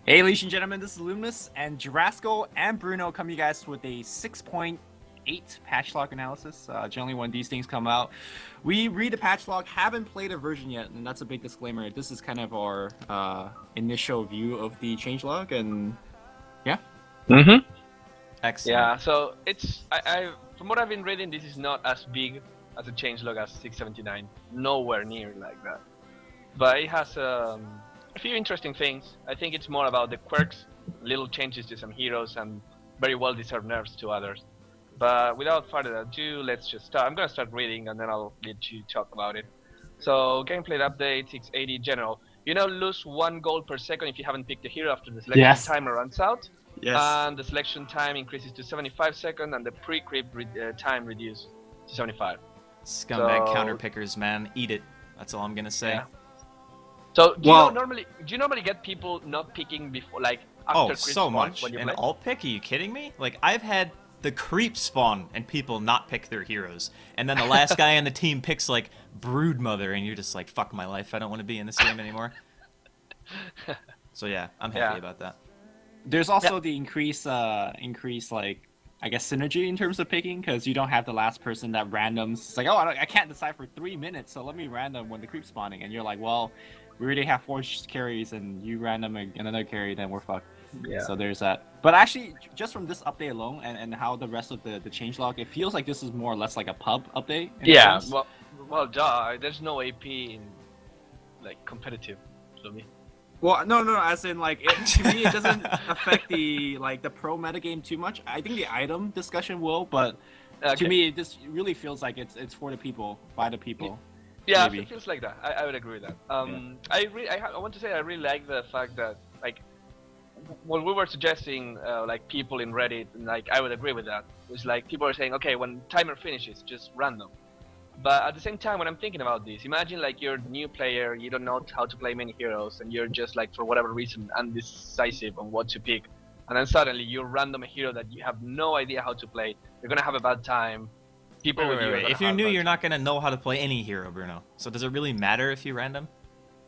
Hey, ladies and gentlemen, this is Luminous, and Draskyl and Bruno come to you guys with a 6.8 patch log analysis. Generally, when these things come out, we read the patch log, haven't played a version yet, and that's a big disclaimer. This is kind of our initial view of the changelog, and yeah. Mm-hmm. Excellent. Yeah, so it's I from what I've been reading, this is not as big as a changelog as 679. Nowhere near like that. But it has a few interesting things. I think it's more about the quirks, little changes to some heroes, and very well-deserved nerfs to others. But without further ado, let's just start. I'm gonna start reading, and then I'll let you talk about it. So gameplay update 680 general. You now lose 1 gold per second if you haven't picked a hero after the selection timer runs out. Yes. And the selection time increases to 75 seconds, and the pre-creep time reduced to 75. Scumbag So- counter pickers, man. Eat it. That's all I'm gonna say. Yeah. So do Well- do you normally get people not picking before, like after Oh, creep so spawn much. when you An play? alt pick? Are you kidding me? Like, I've had the creep spawn and people not pick their heroes. And then the last guy on the team picks, like, Broodmother, and you're just like, fuck my life, I don't want to be in this game anymore. So yeah, I'm happy Yeah. about that. There's also the increase like I guess synergy in terms of picking, because you don't have the last person that randoms. It's like, oh, I can't decide for 3 minutes, so let me random when the creep's spawning, and you're like, well, we already have 4 carries, and you random another carry, then we're fucked. Yeah. So there's that. But actually, just from this update alone, and how the rest of the changelog, it feels like this is more or less like a pub update. in a Yeah. sense. Well, duh. There's no AP in like competitive for me. Well, no, as in like to me it doesn't affect the pro metagame too much. I think the item discussion will, but to me this really feels like it's for the people, by the people. Yeah, maybe. it feels like that. I would agree with that. I want to say I really like the fact that like when we were suggesting like people in Reddit, and like I would agree with that. It's like people are saying, okay, when timer finishes, just random. But at the same time, when I'm thinking about this, imagine like you're a new player, you don't know how to play many heroes, and you're just like for whatever reason undecisive on what to pick, and then suddenly you random a hero that you have no idea how to play. You're gonna have a bad time. People with you are gonna If you're have a new, bad you're time. not gonna know how to play any hero, Bruno. So does it really matter if you random?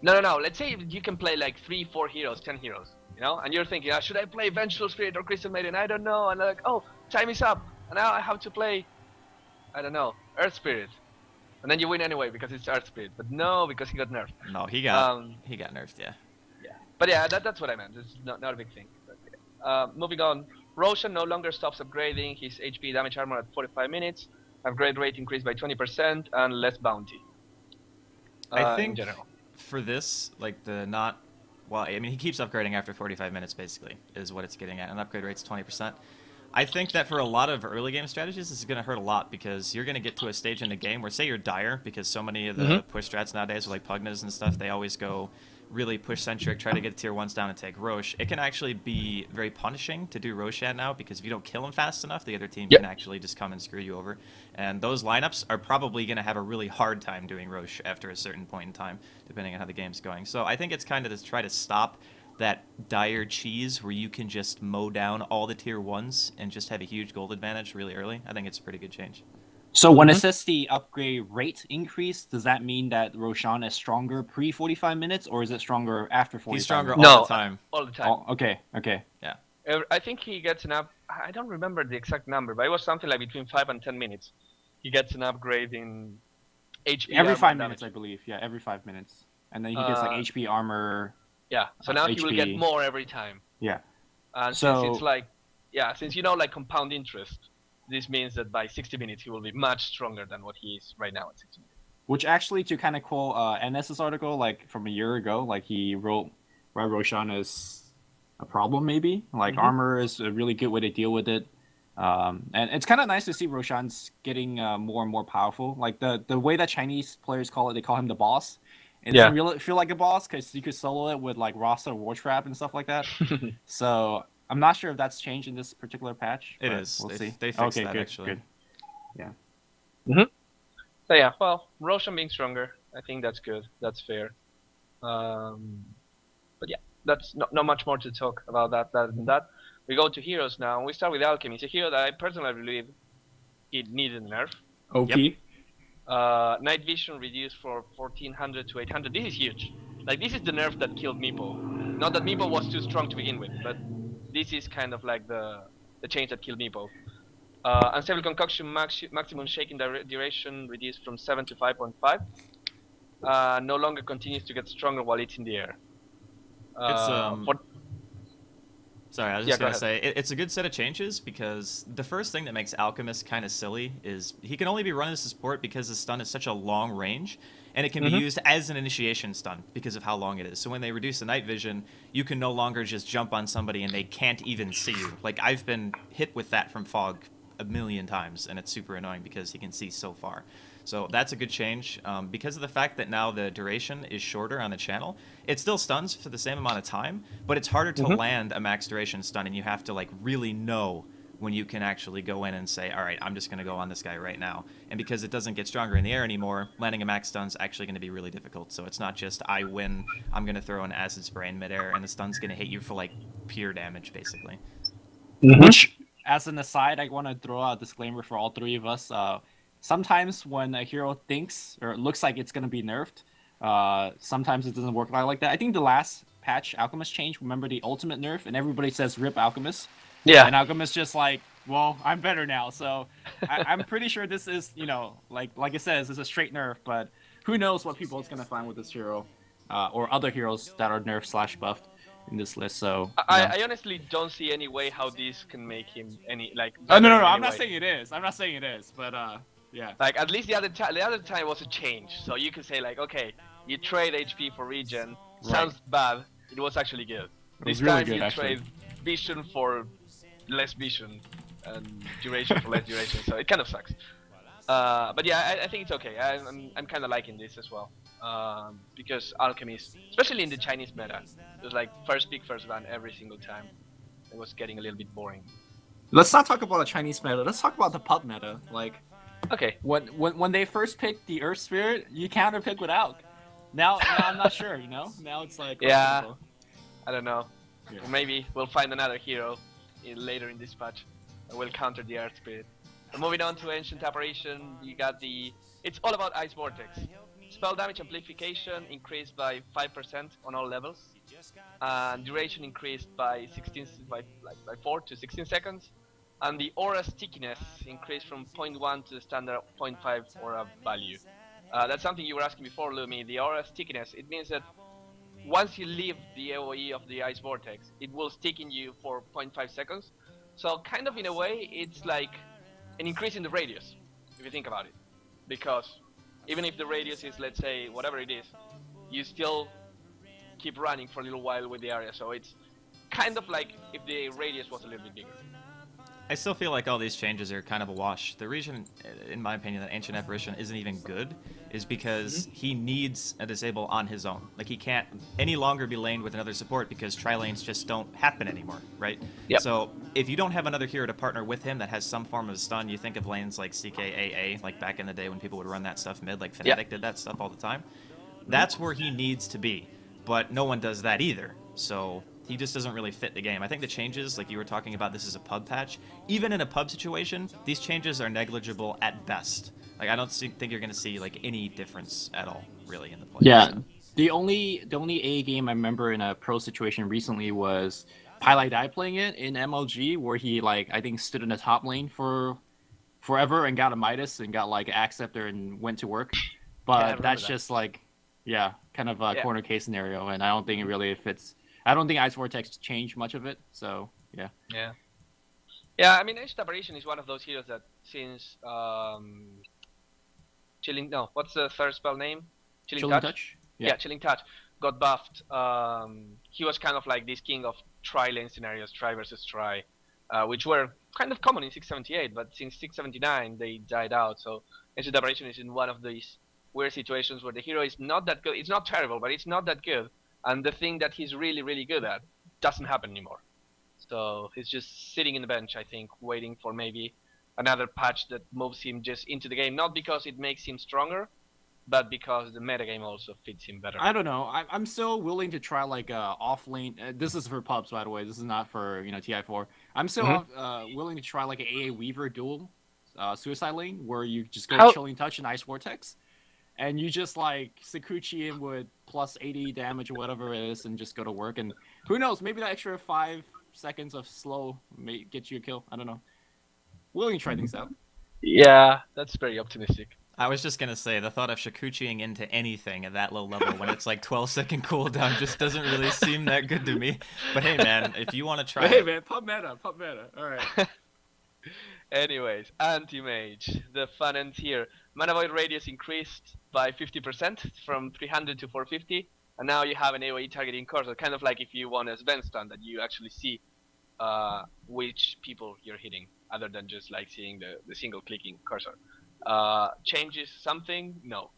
No. Let's say you can play like 3, 4 heroes, 10 heroes, you know, and you're thinking, should I play Vengeful Spirit or Crystal Maiden? I don't know. And like, oh, time is up, and now I have to play, I don't know, Earth Spirit, and then you win anyway because it's Earth Spirit. But no, because he got nerfed. No, he got nerfed, yeah. Yeah. But yeah, that's what I meant. It's not a big thing. But, yeah. Moving on, Roshan no longer stops upgrading his HP damage armor at 45 minutes. Upgrade rate increased by 20% and less bounty. I think in general. for this, like well, I mean, he keeps upgrading after 45 minutes, basically, is what it's getting at, and upgrade rate's 20%. I think that for a lot of early game strategies, this is going to hurt a lot, because you're going to get to a stage in the game where, say you're Dire, because so many of the push strats nowadays are like Pugnas and stuff, they always go really push-centric, try to get tier 1s down and take Roche. It can actually be very punishing to do Roshan now, because if you don't kill him fast enough, the other team can actually just come and screw you over. And those lineups are probably going to have a really hard time doing Roche after a certain point in time, depending on how the game's going. So I think it's kind of to try to stop that dire cheese where you can just mow down all the tier 1s and just have a huge gold advantage really early. I think it's a pretty good change. So when it says the upgrade rate increase, does that mean that Roshan is stronger pre 45 minutes, or is it stronger after 45 He's stronger minutes? all the time. All the time. Oh, okay. Yeah. I think he gets an up. I don't remember the exact number, but it was something like between 5 and 10 minutes. He gets an upgrade in HP. Every armor 5 damage. minutes, I believe. Yeah, every 5 minutes. And then he gets like HP armor. Yeah, so now he will get HP. more every time. Yeah. And So- since it's like, since you know like compound interest, this means that by 60 minutes he will be much stronger than what he is right now at 60 minutes. Which actually, to kind of quote NS's article, like from a year ago, like he wrote why Roshan is a problem, maybe. Like armor is a really good way to deal with it. And it's kind of nice to see Roshan's getting more and more powerful. Like the way that Chinese players call it, they call him the boss. It doesn't really feel like a boss, because you could solo it with like Rasa War Trap and stuff like that. So I'm not sure if that's changed in this particular patch. It but is. We'll see. They fixed okay, that, good, actually. Good. Yeah. So yeah, well, Roshan being stronger, I think that's good. That's fair. But yeah, that's not much more to talk about that than that. We go to heroes now. We start with Alchemy. It's a hero that I personally believe it needed a nerf. OP. Yep. Night vision reduced from 1400 to 800. This is huge. Like, this is the nerf that killed Meepo. Not that Meepo was too strong to begin with, but this is kind of like the change that killed Meepo. Unstable concoction maximum shaking duration reduced from 7 to 5.5. No longer continues to get stronger while it's in the air. Sorry, I was just going to say, it's a good set of changes because the first thing that makes Alchemist kind of silly is he can only be run as a support because the stun is such a long range, and it can be used as an initiation stun because of how long it is. So when they reduce the night vision, you can no longer just jump on somebody and they can't even see you. Like, I've been hit with that from Fog a million times, and it's super annoying because he can see so far. So that's a good change. Because of the fact that now the duration is shorter on the channel, it still stuns for the same amount of time, but it's harder to land a max duration stun, and you have to like really know when you can actually go in and say, all right, I'm just going to go on this guy right now. And because it doesn't get stronger in the air anymore, landing a max stun is actually going to be really difficult. So it's not just I win, I'm going to throw an acid spray in midair, and the stun's going to hit you for like pure damage, basically. Which, as an aside, I want to throw out a disclaimer for all three of us. Sometimes when a hero thinks or it looks like it's going to be nerfed, sometimes it doesn't work like that. I think the last patch, Alchemist changed. Remember the ultimate nerf, and everybody says rip Alchemist. Yeah. And Alchemist just like, well, I'm better now. So I'm pretty sure this is, you know, like it says, it's a straight nerf. But who knows what people is going to find with this hero or other heroes that are nerfed / buffed in this list. So I honestly don't see any way how this can make him any like. No. I'm not saying it is. I'm not saying it is. But yeah. Like at least the other time was a change, so you could say like, okay, you trade HP for regen. Sounds bad. It was actually good. This really time good, you actually. trade vision for less vision and duration for less duration. So it kind of sucks. But yeah, I think it's okay. I'm kind of liking this as well. Because Alchemist, especially in the Chinese meta, it was like first pick, first ban every single time. It was getting a little bit boring. Let's not talk about the Chinese meta. Let's talk about the pub meta. Like. Okay. When they first picked the Earth Spirit, you counter pick with Alk. Now I'm not sure. You know. Now it's like. Yeah. I don't know. Yeah. Or maybe we'll find another hero later in this patch and we'll counter the Earth Spirit. Moving on to Ancient Apparition, you got the. It's all about Ice Vortex. Spell damage amplification increased by 5% on all levels, and duration increased by 4 to 16 seconds. And the aura stickiness increased from 0.1 to the standard 0.5 aura value. That's something you were asking before, Lumi. The aura stickiness, it means that once you leave the AoE of the Ice Vortex, it will stick in you for 0.5 seconds. So kind of in a way, it's like an increase in the radius, if you think about it. Because even if the radius is, let's say, whatever it is, you still keep running for a little while with the area. So it's kind of like if the radius was a little bit bigger. I still feel like all these changes are kind of a wash. The reason, in my opinion, that Ancient Apparition isn't even good is because he needs a disable on his own. Like, he can't any longer be laned with another support because tri-lanes just don't happen anymore, right? Yep. So, if you don't have another hero to partner with him that has some form of stun, you think of lanes like CKAA, like back in the day when people would run that stuff mid, like Fnatic did that stuff all the time. That's where he needs to be, but no one does that either. So he just doesn't really fit the game. I think the changes, like you were talking about, this is a pub patch. Even in a pub situation, these changes are negligible at best. Like, I don't think you're going to see like any difference at all, really, in the play. Yeah, so. the only AA game I remember in a pro situation recently was Pilot Die playing it in MLG, where he like I think stood in the top lane for forever and got a Midas and got like an Acceptor and went to work. But that's just like, kind of a corner case scenario, and I don't think it really fits. I don't think Ice Vortex changed much of it, so yeah. Yeah, I mean, Ancient Apparition is one of those heroes that since Chilling. No, what's the third spell name? Chilling Touch. Yeah, Chilling Touch got buffed. He was kind of like this king of tri-lane scenarios, try versus try, which were kind of common in 678, but since 679 they died out. So Ancient Apparition is in one of these weird situations where the hero is not that good. It's not terrible, but it's not that good. And the thing that he's really, really good at doesn't happen anymore. So he's just sitting in the bench, I think, waiting for maybe another patch that moves him just into the game. Not because it makes him stronger, but because the metagame also fits him better. I don't know. I'm still willing to try like off lane. This is for pubs, by the way. This is not for TI4. I'm still willing to try like an AA Weaver dual suicide lane where you just go Chilling Touch and Ice Vortex. and you just like Sakuchi him with plus 80 damage or whatever it is, and just go to work. And who knows? Maybe that extra 5 seconds of slow may get you a kill. I don't know. Willing to try things out. Yeah, that's very optimistic. I was just gonna say the thought of Shakuchiing into anything at that low level when it's like 12-second cooldown just doesn't really seem that good to me. But hey, man, if you want to try, hey man, pub meta. All right. Anyways, anti-mage, the fun ends here. Mana void radius increased by 50% from 300 to 450, and now you have an AoE targeting cursor, kind of like if you want a Sven stun that you actually see which people you're hitting, other than just like seeing the single clicking cursor. Changes something? No.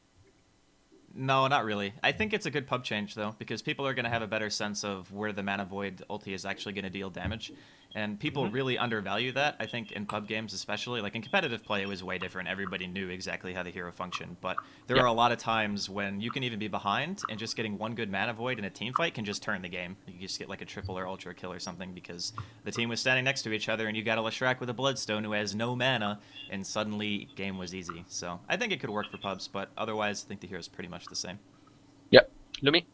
No, not really. I think it's a good pub change, though, because people are going to have a better sense of where the Mana Void ulti is actually going to deal damage. And people really undervalue that, I think, in pub games especially. Like, in competitive play, it was way different. Everybody knew exactly how the hero functioned. But there are a lot of times when you can even be behind, and just getting one good Mana Void in a team fight can just turn the game. You just get, like, a triple or ultra kill or something because the team was standing next to each other, and you got a Leshrac with a Bloodstone who has no mana, and suddenly game was easy. So I think it could work for pubs, but otherwise I think the hero's pretty much the same. Yep. Lumi?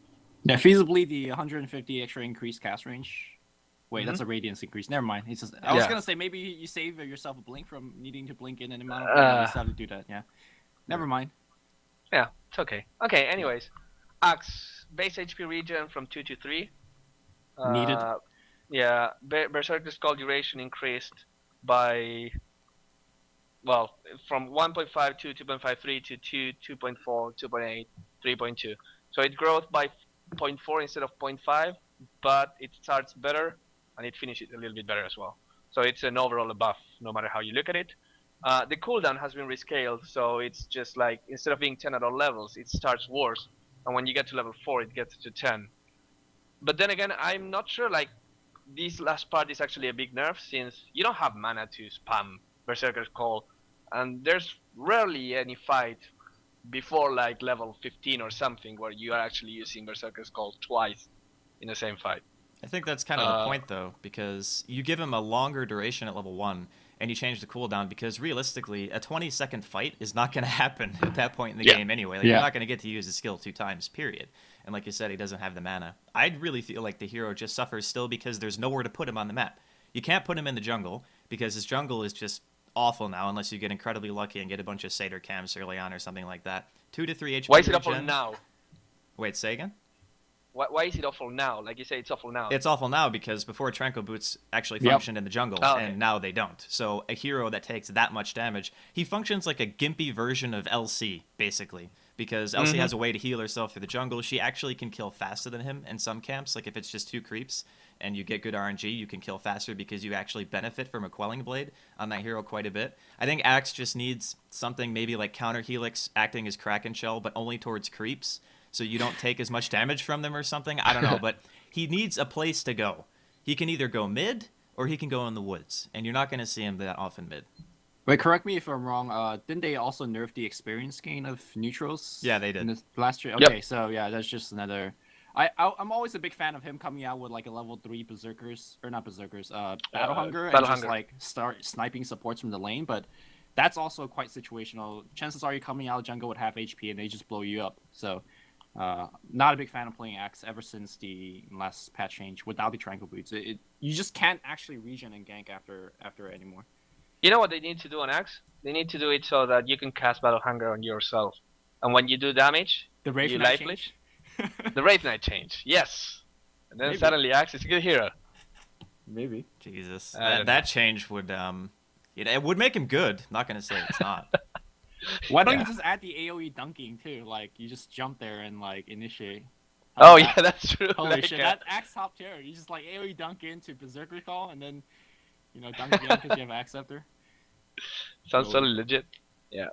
Yeah, feasibly the 150 extra increased cast range. Wait, that's a radiance increase. Never mind. It's just, I was gonna say maybe you save yourself a blink from needing to blink in an amount of time. You just have to do that. Yeah. Never mind. Yeah, it's okay. Okay. Anyways, Axe base HP regen from 2 to 3. Needed. Yeah, Berserker's Call duration increased by, well, from 1.52 to 2.53 to 2, 2.4, 2.8, 3.2. So it grows by 0.4 instead of 0.5, but it starts better and it finishes a little bit better as well. So it's an overall buff, no matter how you look at it. The cooldown has been rescaled, so it's just like, instead of being 10 at all levels, it starts worse. And when you get to level 4, it gets to 10. But then again, I'm not sure, like, this last part is actually a big nerf, since you don't have mana to spam Berserker's Call. And there's rarely any fight before like level 15 or something where you are actually using Berserker's Call twice in the same fight. I think that's kind of the point, though, because you give him a longer duration at level 1, and you change the cooldown, because realistically, a 20-second fight is not going to happen at that point in the game anyway. Like, you're not going to get to use his skill 2 times, period. And like you said, he doesn't have the mana. I'd really feel like the hero just suffers still because there's nowhere to put him on the map. You can't put him in the jungle, because his jungle is just awful now, unless you get incredibly lucky and get a bunch of Satyr camps early on or something like that. 2 to 3 HP Why is it regen. awful now? Wait, say again? Why is it awful now? Like you say, it's awful now. It's awful now because before Tranquil Boots actually functioned in the jungle, and now they don't. So a hero that takes that much damage, he functions like a gimpy version of LC, basically. Because LC has a way to heal herself through the jungle. She actually can kill faster than him in some camps. Like if it's just 2 creeps and you get good RNG, you can kill faster because you actually benefit from a Quelling Blade on that hero quite a bit. I think Axe just needs something maybe like Counter Helix acting as Kraken Shell, but only towards creeps, so you don't take as much damage from them or something. I don't know, but he needs a place to go. He can either go mid or he can go in the woods, and you're not going to see him that often mid. Wait, correct me if I'm wrong. Didn't they also nerf the experience gain of neutrals? Yeah, they did. In this last year? Okay, so yeah, that's just another... I'm always a big fan of him coming out with like a level 3 berserkers, or not berserkers, battle hunger, and just like start sniping supports from the lane, but that's also quite situational. Chances are you're coming out of jungle with half HP and they just blow you up. So, not a big fan of playing Axe ever since the last patch change without the Tranquil Boots. You just can't actually regen and gank after it anymore. You know what they need to do on Axe? They need to do it so that you can cast Battle Hunger on yourself. And when you do damage, the Wraith you Knight life change? The Wraith Knight change, yes. And then suddenly Axe is a good hero. Maybe. Jesus. That change would, it would make him good. Not going to say it's not. Why don't you just add the AoE dunking too? Like, you just jump there and like initiate. Oh yeah, that's true. Holy shit, that Axe top tier. You just like AoE dunk into Berserker Call and then, dunk again because you have Axe after. Sounds totally legit. Yeah.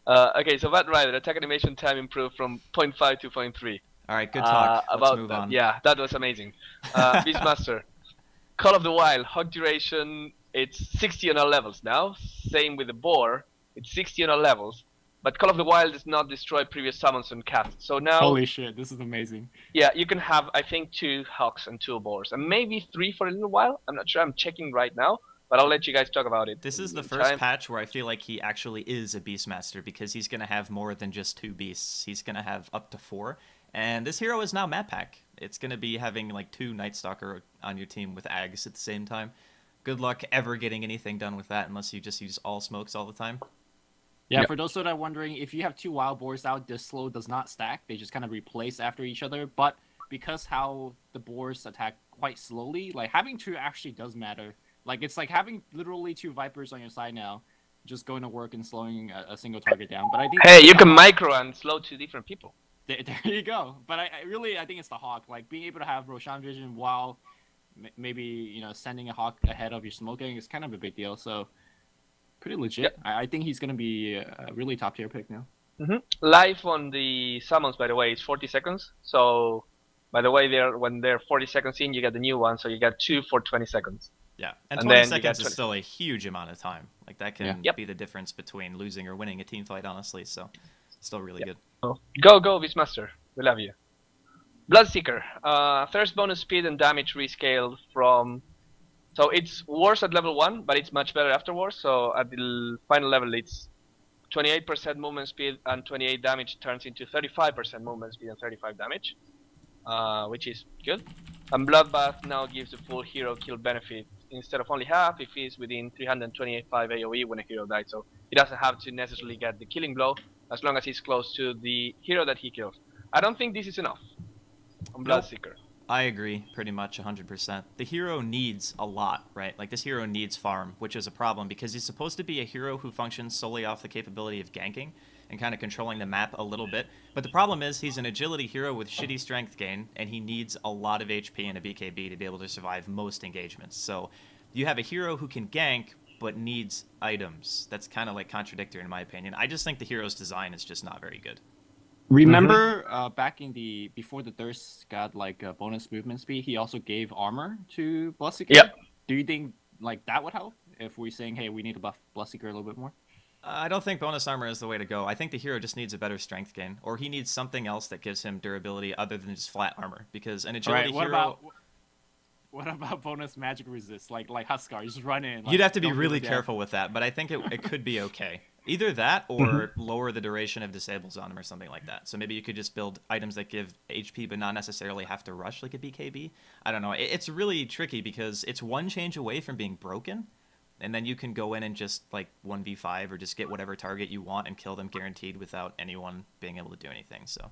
Okay, so Vat Rider, attack animation time improved from 0.5 to 0.3. Alright, good talk. Let's move on. Yeah, that was amazing. Beastmaster. Call of the Wild, hog duration, it's 60 on all levels now. Same with the Boar, it's 60 on all levels. But Call of the Wild does not destroy previous summons on cast. So now... Holy shit, this is amazing. Yeah, you can have, I think, 2 hogs and 2 boars. And maybe 3 for a little while. I'm not sure, I'm checking right now. But I'll let you guys talk about it. This is the in first time. patch where I feel like he actually is a Beastmaster because he's going to have more than just 2 beasts. He's going to have up to 4. And this hero is now map pack. It's going to be having like 2 Night Stalker on your team with Ags at the same time. Good luck ever getting anything done with that unless you just use all smokes all the time. Yeah, Yep. for those that are wondering, if you have 2 wild boars out, this slow does not stack. They just kind of replace after each other. But because how the boars attack quite slowly, like having 2 actually does matter. Like it's like having literally 2 vipers on your side now, just going to work and slowing a single target down. But I think Hey, you can micro and slow 2 different people. there you go. But I think it's the hawk, like being able to have Roshan vision while maybe sending a hawk ahead of your smoking is kind of a big deal. So pretty legit. Yep. I think he's gonna be a really top tier pick now. Life on the summons, by the way, is 40 seconds. So, by the way, when they're 40 seconds in, you get the new one. So you get 2 for 20 seconds. Yeah, and 20 then you seconds get is still a huge amount of time. Like that can Yep. be the difference between losing or winning a team fight, honestly. So, still really good. Go, Beastmaster. We love you. Bloodseeker. Thirst bonus speed and damage rescaled from... So it's worse at level 1, but it's much better afterwards. So at the final level, it's 28% movement speed and 28 damage turns into 35% movement speed and 35 damage. Which is good. And Bloodbath now gives the full hero kill benefit instead of only half if he's within 325 AoE when a hero dies. So he doesn't have to necessarily get the killing blow as long as he's close to the hero that he kills. I don't think this is enough on Bloodseeker. I agree pretty much 100%. The hero needs a lot, right? Like this hero needs farm, which is a problem because he's supposed to be a hero who functions solely off the capability of ganking and kind of controlling the map a little bit. But the problem is he's an agility hero with shitty strength gain, and he needs a lot of HP and a BKB to be able to survive most engagements. So you have a hero who can gank but needs items. That's kind of like contradictory in my opinion. I just think the hero's design is just not very good. Remember back in before the Thirst got like a bonus movement speed, he also gave armor to Bloodseeker? Yep. Do you think like that would help if we're saying, hey, we need to buff Bloodseeker a little bit more? I don't think bonus armor is the way to go. I think the hero just needs a better strength gain, or he needs something else that gives him durability other than just flat armor. Because an agility hero... What about bonus magic resist, like Huskar? You just run in. Like, you'd have to be really careful with that, but I think it could be okay. Either that or lower the duration of disables on him or something like that. So maybe you could just build items that give HP but not necessarily have to rush like a BKB. I don't know. It's really tricky because it's one change away from being broken, and then you can go in and just like 1v5 or just get whatever target you want and kill them guaranteed without anyone being able to do anything. So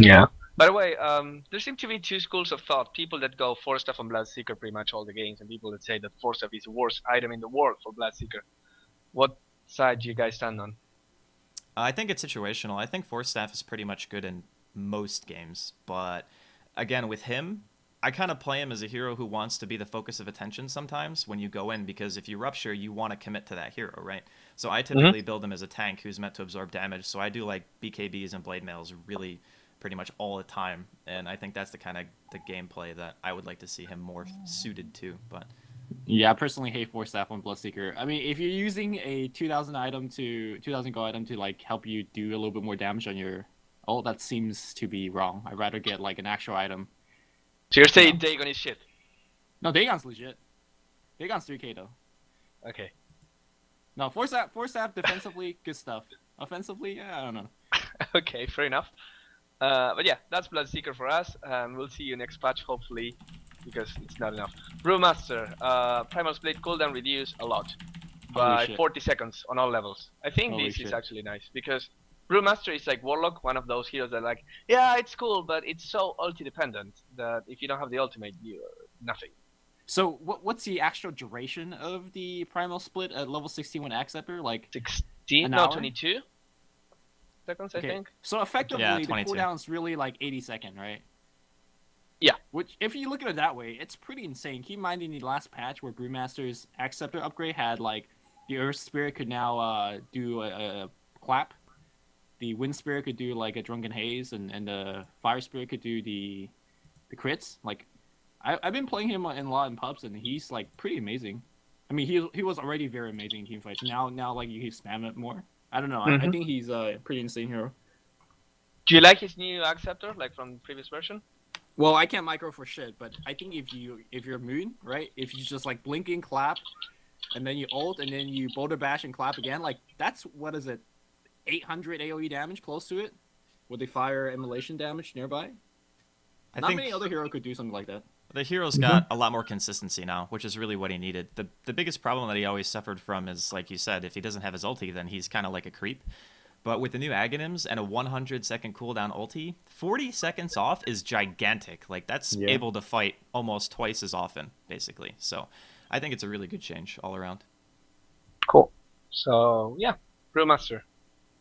yeah. By the way, there seem to be 2 schools of thought. People that go 4-staff on Bloodseeker pretty much all the games, and people that say that 4-staff is the worst item in the world for Bloodseeker. What side do you guys stand on? I think it's situational. I think 4-staff is pretty much good in most games, but again, with him, I kind of play him as a hero who wants to be the focus of attention sometimes when you go in, because if you rupture, you want to commit to that hero, right? So I typically build him as a tank who's meant to absorb damage, so I do like BKBs and blade mails really pretty much all the time, and I think that's the kind of the gameplay that I would like to see him more suited to. But yeah, I personally hate 4-staff on Bloodseeker. I mean, if you're using a 2,000 gold item to like help you do a little bit more damage on your ult, that seems to be wrong. I'd rather get like an actual item. So you're saying Dagon is shit? No, Dagon's legit. Dagon's 3k though. Okay. No, 4-staff defensively, good stuff. Offensively, yeah, I don't know. Okay, fair enough. But yeah, that's Bloodseeker for us, and we'll see you next patch, hopefully, because it's not enough. Brewmaster, Primal Split cooldown reduced a lot, by 40 seconds on all levels. I think this is actually nice, because Brewmaster is like Warlock, one of those heroes that like, yeah, it's cool, but it's so ulti dependent that if you don't have the ultimate, you're nothing. So what's the actual duration of the Primal Split at level 61 Acceptor? Like 16? No, 22 seconds, I think. So effectively, yeah, the cooldown's really like 80 seconds, right? Yeah. Which, if you look at it that way, it's pretty insane. Keep in mind in the last patch where Brewmaster's Acceptor upgrade had like the Earth Spirit could now do a clap. The Wind Spirit could do like a Drunken Haze, and the Fire Spirit could do the crits. Like, I've been playing him in a lot in pubs, and he's like pretty amazing. I mean, he was already very amazing in team fights. Now like you can spam it more. I don't know. I think he's a pretty insane hero. Do you like his new Acceptor, like from the previous version? Well, I can't micro for shit, but I think if you're Moon, right? If you just like blink and clap, and then you ult, and then you boulder bash and clap again. Like that's what is it, 800 AOE damage, close to it, with the fire immolation damage nearby. I Not think many other hero could do something like that. the hero's got a lot more consistency now, which is really what he needed. The biggest problem that he always suffered from is, like you said, if he doesn't have his ulti, then he's kind of like a creep. But with the new Aghanims and a 100-second cooldown ulti, 40 seconds off is gigantic. Like, that's able to fight almost twice as often, basically. So I think it's a really good change all around. Cool. So, yeah, Brewmaster.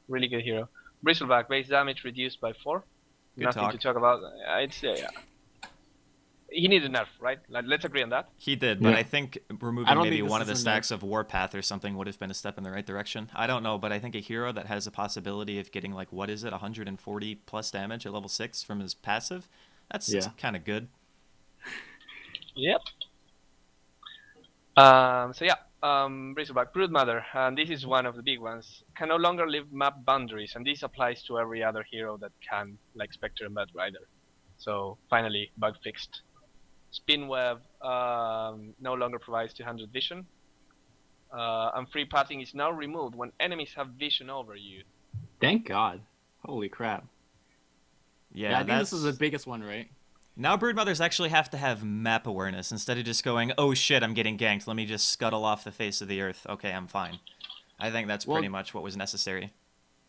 Really good hero. Bristleback, base damage reduced by 4. Good Nothing talk. to talk about. I'd say, yeah. He needed nerf, right? Like, let's agree on that. He did, but I think removing don't maybe think this one of the is a stacks of Warpath or something would have been a step in the right direction. I don't know, but I think a hero that has a possibility of getting, like, what is it, 140 plus damage at level 6 from his passive, that's kind of good. Yep. So yeah, Bristleback, Broodmother, and this is one of the big ones. Can no longer leave map boundaries, and this applies to every other hero that can, like Spectre and Bad Rider. So finally, bug fixed. Spin Web no longer provides 200 vision, and free pathing is now removed when enemies have vision over you. Thank God. Holy crap. Yeah, I think this is the biggest one, right? Now Broodmothers actually have to have map awareness instead of just going, oh shit, I'm getting ganked, let me just scuttle off the face of the earth. Okay, I'm fine. I think that's pretty much what was necessary.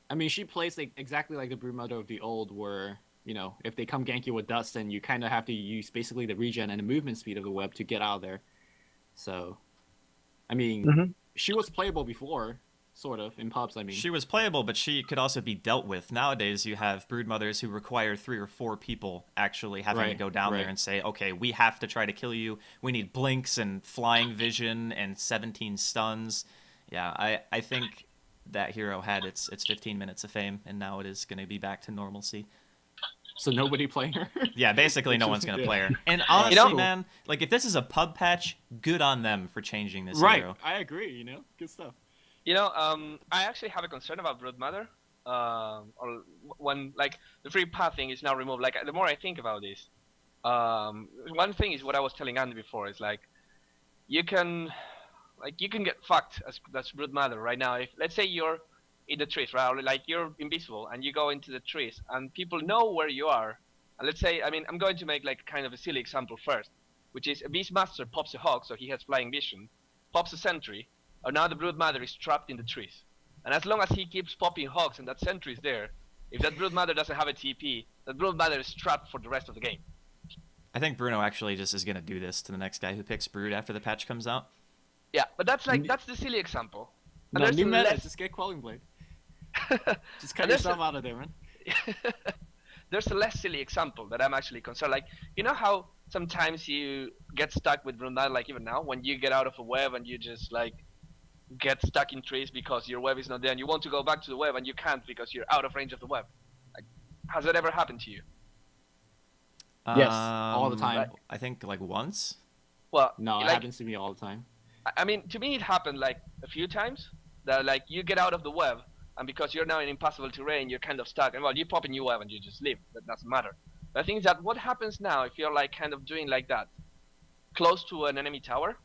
I mean, she plays exactly like the Broodmother of the old, where, you know, if they come gank you with dust, then you kind of have to use basically the regen and the movement speed of the web to get out of there. So, I mean, she was playable before, sort of, in pubs, I mean. She was playable, but she could also be dealt with. Nowadays, you have Broodmothers who require 3 or 4 people actually having to go down there and say, okay, we have to try to kill you. We need blinks and flying vision and 17 stuns. Yeah, I think that hero had its 15 minutes of fame, and now it is going to be back to normalcy. So nobody playing her? Yeah, basically no one's going to play her. And honestly, man, like, if this is a pub patch, good on them for changing this hero. I agree, you know? Good stuff. You know, I actually have a concern about Broodmother. Or when, like, the free pathing is now removed. Like, the more I think about this, one thing is what I was telling Andy before. Is like, you can get fucked as Broodmother right now. If, let's say, you're in the trees, right? Or, like, you're invisible and you go into the trees and people know where you are. And let's say, I mean, I'm going to make like kind of a silly example first, which is a Beastmaster pops a hawk, so he has flying vision, pops a sentry, and now the Broodmother is trapped in the trees. And as long as he keeps popping hawks and that sentry is there, if that Broodmother doesn't have a TP, that Broodmother is trapped for the rest of the game. I think Bruno actually just is going to do this to the next guy who picks Brood after the patch comes out. Yeah, but that's like, that's the silly example. And No, new meta, just get Quelling Blade. Just cut yourself out of there, man. There's a less silly example that I'm actually concerned. Like, you know how sometimes you get stuck with Broodmother, like even now, when you get out of a web and you just like get stuck in trees because your web is not there and you want to go back to the web and you can't because you're out of range of the web. Like, has that ever happened to you? Yes, all the time. I think like once. Well, no, like, it happens to me all the time. I mean, to me it happened like a few times that like you get out of the web and because you're now in impossible terrain, you're kind of stuck. And well, you pop a new web and you just leave. That doesn't matter. But the thing is that what happens now if you're like kind of doing like that, close to an enemy tower,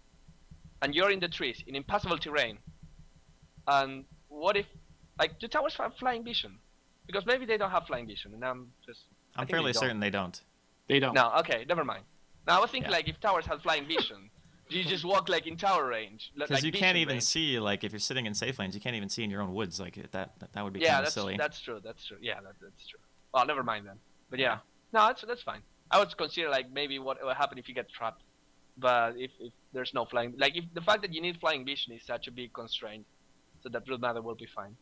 and you're in the trees in impossible terrain, and what if like the towers have flying vision? Because maybe they don't have flying vision, and I'm fairly certain they don't. They don't. No, okay, never mind. Now I was thinking like if towers had flying vision, do you just walk like in tower range? Because like you can't even range? see, like, if you're sitting in safe lanes, you can't even see in your own woods. Like, that would be kind of silly. That's true. That's true. Yeah, that's true. Well, never mind then. But yeah, no, that's fine. I would consider like maybe what will happen if you get trapped. But if there's no flying, like if the fact that you need flying vision is such a big constraint, so that Broodmother will be fine.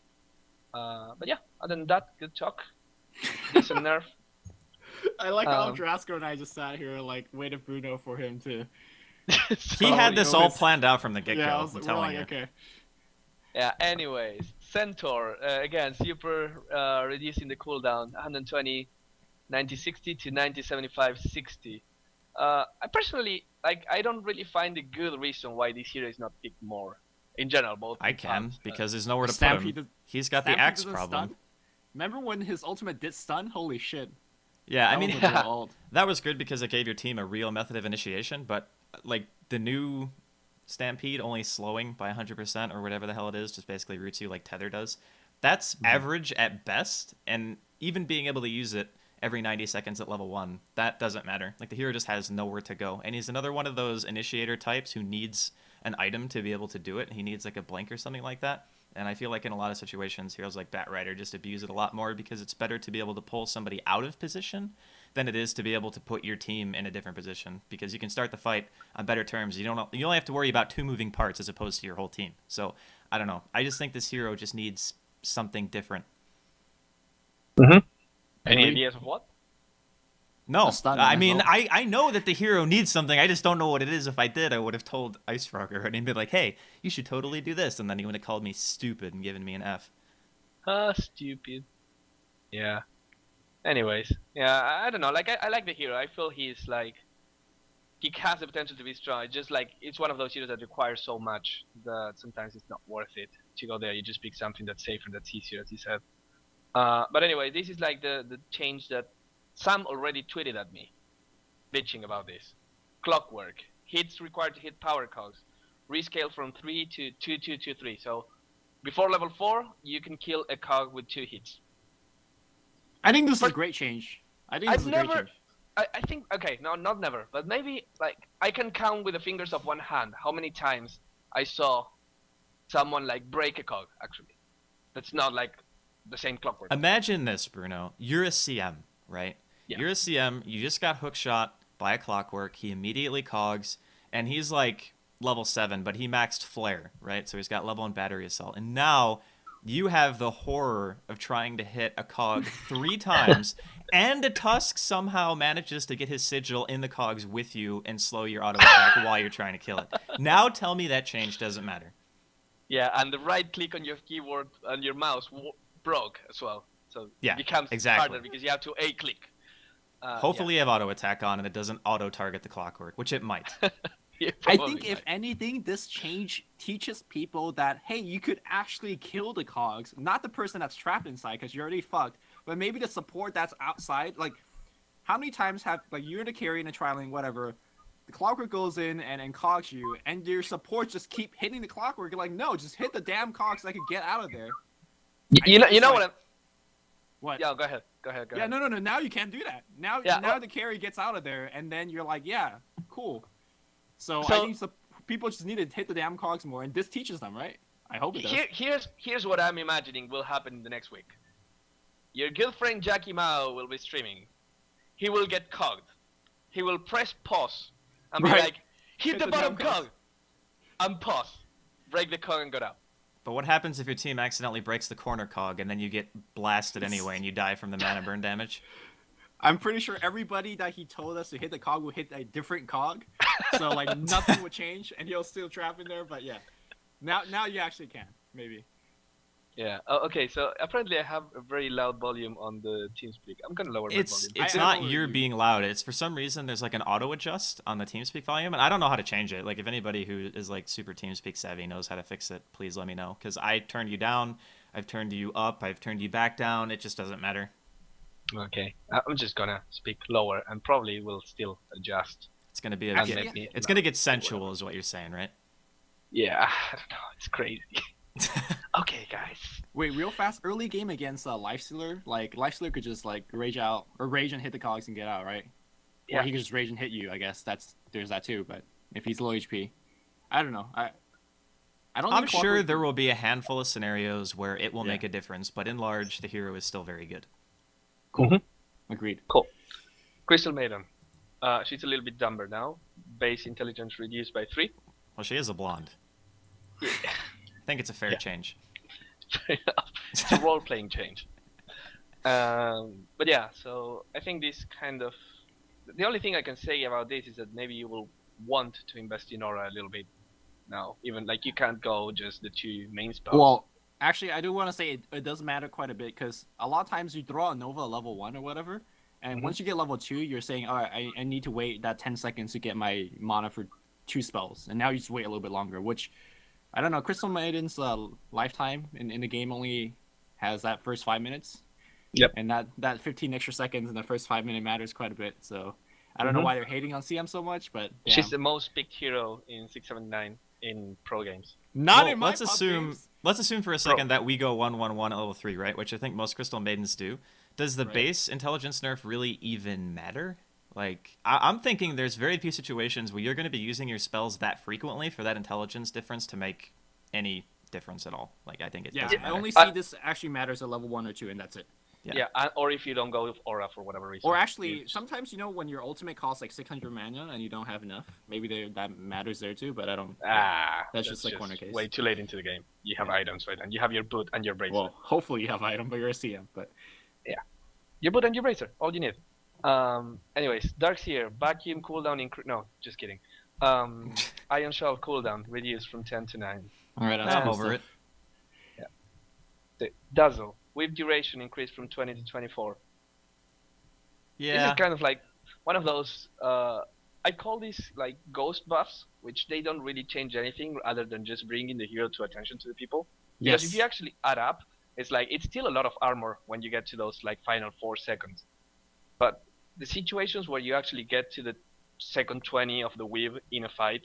But yeah, other than that, good talk. Decent nerf. I like how Draskyl and I just sat here like waited Bruno for him to. He had this all planned out from the get-go. Yeah, I'm telling you. Okay. Yeah. Anyways, Centaur again, super reducing the cooldown, 120, 90-60 to 90-75-60. I personally like. I don't really find a good reason why this hero is not picked more. In general, both. I can because there's nowhere to put Stampede him. He's got the axe problem. Stun? Remember when his ultimate did stun? Holy shit. Yeah, I mean, that that was good because it gave your team a real method of initiation, but like the new Stampede only slowing by 100% or whatever the hell it is, just basically roots you like Tether does. That's average at best, and even being able to use it every 90 seconds at level 1, that doesn't matter. Like, the hero just has nowhere to go, and he's another one of those initiator types who needs an item to be able to do it. He needs like a blink or something like that, and I feel like in a lot of situations, heroes like Batrider just abuse it a lot more because it's better to be able to pull somebody out of position than it is to be able to put your team in a different position, because you can start the fight on better terms. You only have to worry about 2 moving parts as opposed to your whole team. So I don't know. I just think this hero just needs something different. Any ideas of what? No, I mean, I know that the hero needs something. I just don't know what it is. If I did, I would have told Ice Frogger, and he'd be like, hey, you should totally do this. And then he would have called me stupid and given me an F. Stupid. Yeah. Anyways, yeah, I don't know. Like, I like the hero. I feel he's like, he has the potential to be strong. It's just like, it's one of those heroes that requires so much that sometimes it's not worth it to go there. You just pick something that's safer, that's easier, as you said. But anyway, this is like the change that Sam already tweeted at me, bitching about this. Clockwork. Hits required to hit power cogs. Rescale from 3 to 2, 2, 2, 3. So before level 4, you can kill a cog with 2 hits. I think this is a great change. I think okay, no, not never, but maybe like I can count with the fingers of one hand how many times I saw someone like break a cog. Actually, that's not like the same clockwork. Imagine this, Bruno. You're a CM, right? Yeah. You're a CM. You just got hookshot by a clockwork. He immediately cogs, and he's like level 7, but he maxed flare, right? So he's got level 1 battery assault, and now you have the horror of trying to hit a cog 3 times, and a Tusk somehow manages to get his sigil in the cogs with you and slow your auto attack while you're trying to kill it. Now tell me that change doesn't matter. Yeah, and the right click on your keyboard and your mouse broke as well. So yeah, it becomes harder because you have to A-click. Hopefully you have auto attack on and it doesn't auto target the clockwork, which it might. I think if anything, this change teaches people that, hey, you could actually kill the cogs, not the person that's trapped inside because you're already fucked, but maybe the support that's outside. Like, how many times have, like, you're in a carry in a trialing, whatever, the clockwork goes in and cogs you, and your supports just keep hitting the clockwork. You're like, no, just hit the damn cogs so I could get out of there. You know what? What? Yeah, go ahead. Yeah, no. Now you can't do that. Now the carry gets out of there, and then you're like, yeah, cool. So I think people just need to hit the damn cogs more, and this teaches them, right? I hope it does. Here's what I'm imagining will happen in the next week. Your good friend Jackie Mao will be streaming. He will get cogged. He will press pause and be like, hit the bottom cog, and pause, break the cog and go down. But what happens if your team accidentally breaks the corner cog and then you get blasted anyway and you die from the mana burn damage? I'm pretty sure everybody that he told us to hit the cog will hit a different cog. So, like, nothing would change, and he'll still trap in there. But, yeah. Now you actually can, maybe. Yeah. Oh, okay, so apparently I have a very loud volume on the TeamSpeak. I'm going to lower my volume. It's not you're being loud. It's for some reason there's, like, an auto-adjust on the TeamSpeak volume, and I don't know how to change it. Like, if anybody who is, like, super TeamSpeak savvy knows how to fix it, please let me know. Because I turned you down, I've turned you up, I've turned you back down. It just doesn't matter. Okay, I'm just gonna speak lower and probably will still adjust. It's gonna be it's gonna get sensual, is what you're saying, right? Yeah, I don't know. It's crazy. Okay, guys. Wait, real fast, early game against Lifestealer. Like, Lifestealer could just like rage and hit the cogs and get out, right? Yeah. Or he could just rage and hit you. I guess there's that too. But if he's low HP, I don't know. I'm sure there will be a handful of scenarios where it will make a difference, but in large, the hero is still very good. Cool. Agreed. Cool. Crystal Maiden. She's a little bit dumber now. Base intelligence reduced by 3. Well, she is a blonde. Yeah. I think it's a fair change. It's a role-playing change. But yeah, so I think this kind of... The only thing I can say about this is that maybe you will want to invest in Aura a little bit now. Even, like, you can't go just the 2 main spells. Well, actually, I do want to say it does matter quite a bit, because a lot of times you throw a Nova level 1 or whatever, and once you get level 2, you're saying, all right, I need to wait that 10 seconds to get my mana for 2 spells, and now you just wait a little bit longer, which, I don't know, Crystal Maiden's lifetime in the game only has that first 5 minutes. Yep. And that 15 extra seconds in the first 5 minute matters quite a bit, so I don't know why they're hating on CM so much, but damn. She's the most picked hero in 679. in pro games. Not Well, in my let's pub assume games. let's assume for a second that we go 1-1-1 at level 3, right? Which I think most Crystal Maidens do. Does the base intelligence nerf really even matter? Like, I'm thinking there's very few situations where you're going to be using your spells that frequently for that intelligence difference to make any difference at all. Like, I think it doesn't I matter. only see this actually matters at level 1 or 2, and that's it. Yeah. Or if you don't go with aura for whatever reason. Or actually, sometimes, you know, when your ultimate costs like 600 mana and you don't have enough, maybe that matters there too, but I don't... That's just like corner case. way too late into the game. You have items, right? And you have your boot and your bracer. Well, hopefully you have item, but you're a CM, but... Yeah. Your boot and your bracer, all you need. Anyways, Darkseer, vacuum cooldown increase... No, just kidding. Ion Shell cooldown reduced from 10 to 9. Alright, I'm over it. Yeah. The Dazzle, with duration increased from 20 to 24. Yeah. This is kind of like one of those, I call these like ghost buffs, which they don't really change anything other than just bringing the hero to attention to the people. Because if you actually add up, it's like, it's still a lot of armor when you get to those like final 4 seconds. But the situations where you actually get to the second 20 of the weave in a fight,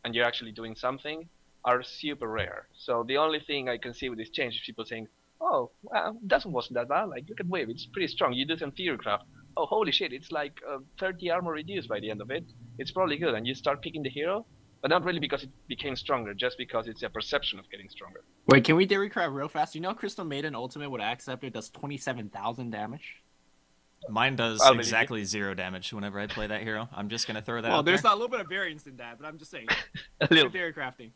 and you're actually doing something, are super rare. So the only thing I can see with this change is people saying, oh, well, that wasn't that bad. Like, look at wave, it's pretty strong. You do some theory craft. Oh, holy shit, it's like 30 armor reduced by the end of it. It's probably good. And you start picking the hero, but not really because it became stronger, just because it's a perception of getting stronger. Wait, can we theory craft real fast? You know Crystal Maiden Ultimate would I accept it does 27,000 damage? Mine does I'll believe exactly 0 damage whenever I play that hero. I'm just going to throw that out Well, there's there. a little bit of variance in that, but I'm just saying. A little. Theory crafting.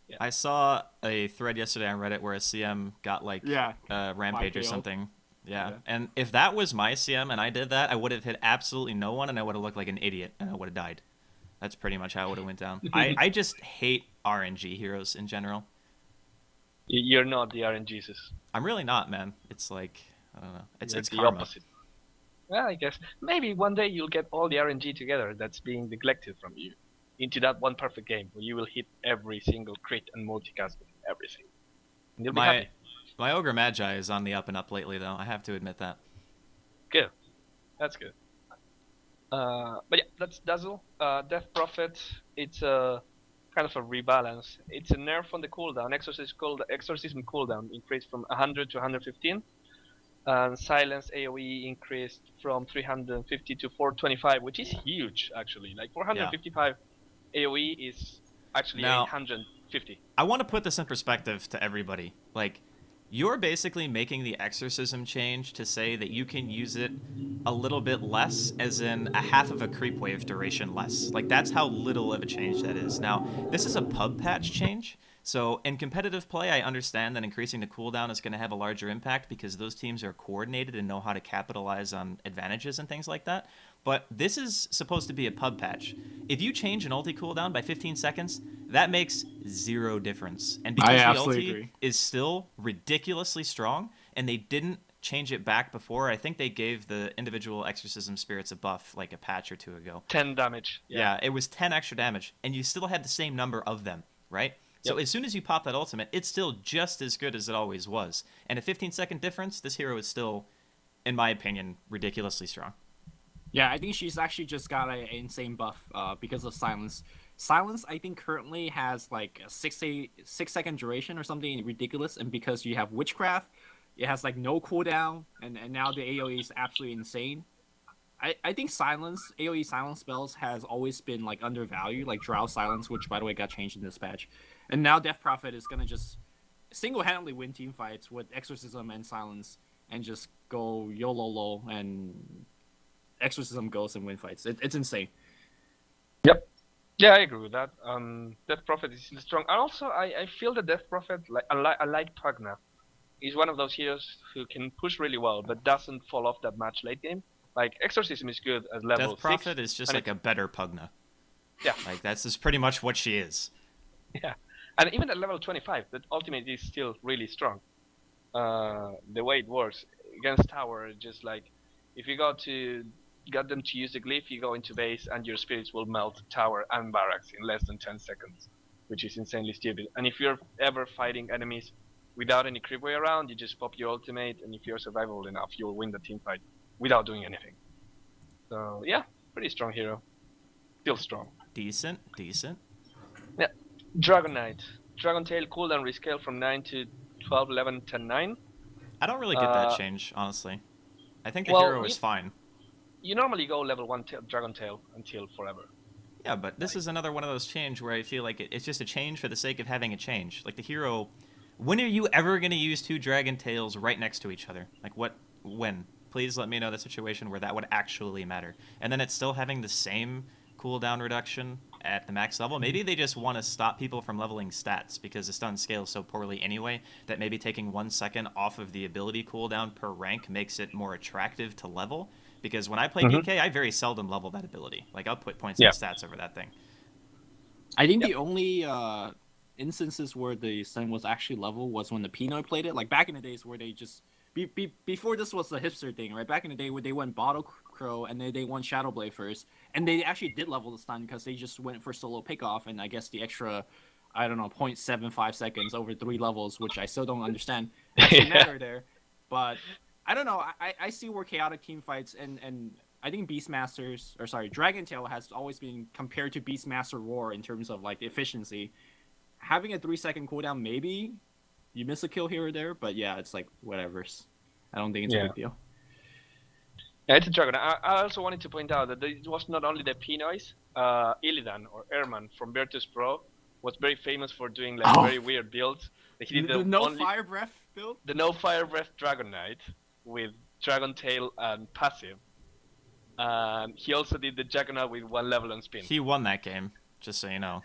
Yeah. I saw a thread yesterday on Reddit where a CM got like Rampage or 5 KO. something. Yeah. Yeah. And if that was my CM and I did that, I would have hit absolutely no one and I would have looked like an idiot and I would have died. That's pretty much how it would have went down. I just hate RNG heroes in general. You're not the RNGesus. I'm really not, man. It's like, I don't know. It's You're the karma. opposite. Well, I guess maybe one day you'll get all the RNG together that's being neglected from you into that one perfect game where you will hit every single crit and multicast with everything. And you'll be happy. My Ogre Magi is on the up and up lately, though. I have to admit that. Good. That's good. But yeah, that's Dazzle. Death Prophet, it's a kind of a rebalance. It's a nerf on the cooldown. Exorcism cooldown increased from 100 to 115. And Silence AoE increased from 350 to 425, which is huge, actually. Like 455 AoE is actually Now, 850. I want to put this in perspective to everybody. Like, you're basically making the exorcism change to say that you can use it a little bit less, as in a half of a creep wave duration less. Like, that's how little of a change that is. Now, this is a pub patch change, so in competitive play, I understand that increasing the cooldown is going to have a larger impact because those teams are coordinated and know how to capitalize on advantages and things like that. But this is supposed to be a pub patch. If you change an ulti cooldown by 15 seconds, that makes 0 difference. And because the ulti is still ridiculously strong, and they didn't change it back before, I think they gave the individual exorcism spirits a buff like a patch or 2 ago. 10 damage. Yeah, it was 10 extra damage, and you still had the same number of them, right? So as soon as you pop that ultimate, it's still just as good as it always was. And a 15-second difference, this hero is still, in my opinion, ridiculously strong. Yeah, I think she's actually just got an insane buff because of Silence. Silence, I think, currently has like a 6-second duration or something ridiculous, and because you have Witchcraft, it has like no cooldown, and now the AoE is absolutely insane. I think Silence, AoE Silence spells has always been like undervalued, like Drow Silence, which by the way got changed in this patch. And now Death Prophet is going to just single-handedly win team fights with Exorcism and Silence and just go YOLO and Exorcism goes and win fights. It's insane. Yep. Yeah, I agree with that. Death Prophet is still strong. And also, I feel the Death Prophet, I like Pugna. He's one of those heroes who can push really well, but doesn't fall off that much late game. Like, Exorcism is good at level 6. Death Prophet is just like a better Pugna. Yeah. Like, that's just pretty much what she is. Yeah. And even at level 25, that ultimate is still really strong. The way it works against tower, just like if you get them to use the glyph, you go into base and your spirits will melt tower and barracks in less than 10 seconds, which is insanely stupid. And if you're ever fighting enemies without any creep way around, you just pop your ultimate, and if you're survivable enough, you'll win the team fight without doing anything. So yeah, pretty strong hero. Still strong. Decent. Dragon Knight. Dragon Tail cooldown rescale from 9 to 12, 11, 10, 9. I don't really get that change, honestly. I think the well, hero is fine. You normally go level 1 Dragon Tail until forever. Yeah, but this is another one of those change where I feel like it's just a change for the sake of having a change. Like the hero, when are you ever going to use 2 Dragon Tails right next to each other? Like when? Please let me know the situation where that would actually matter. And then it's still having the same cooldown reduction at the max level. Maybe they just want to stop people from leveling stats because the stun scales so poorly anyway that maybe taking 1 second off of the ability cooldown per rank makes it more attractive to level. Because when I play DK, I very seldom level that ability. Like, I'll put points in stats over that thing. I think the only instances where the stun was actually level was when the Pinoy played it. Like, back in the days where they just... before this was the hipster thing, right? Back in the day where they went Bottle Crow and then they won Shadowblade first. And they actually did level the stun because they just went for solo pickoff. And I guess the extra, I don't know, 0.75 seconds over 3 levels, which I still don't understand. Actually matter there. But... I don't know. I see where chaotic team fights and I think Dragon Tail has always been compared to Beastmaster Roar in terms of like efficiency. Having a 3-second cooldown, maybe you miss a kill here or there, but yeah, it's like whatever. I don't think it's a big deal. Yeah, it's a Dragon. I also wanted to point out that it was not only the Pinoys. Illidan or Erman from Virtus Pro was very famous for doing like very weird builds. He did the Fire Breath build. The no Fire Breath Dragon Knight with Dragon Tail and passive. He also did the Juggernaut with 1 level on spin. He won that game, just so you know.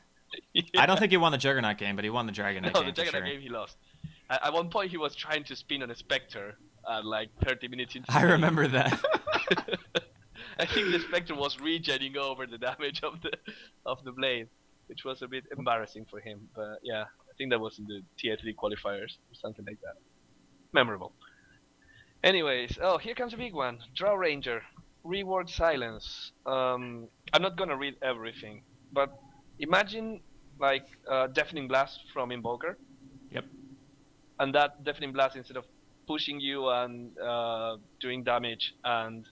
I don't think he won the Juggernaut game, but he won the Dragon Knight game. No, the Juggernaut game he lost. At one point he was trying to spin on a Spectre at like 30 minutes into I remember that. I think the Spectre was regenning over the damage of the blade, which was a bit embarrassing for him. But yeah, I think that was in the Tier 3 qualifiers or something like that. Memorable. Anyways, here comes a big one. Draw Ranger. Reward Silence. I'm not gonna read everything, but imagine like Deafening Blast from Invoker. Yep. And that Deafening Blast, instead of pushing you and doing damage and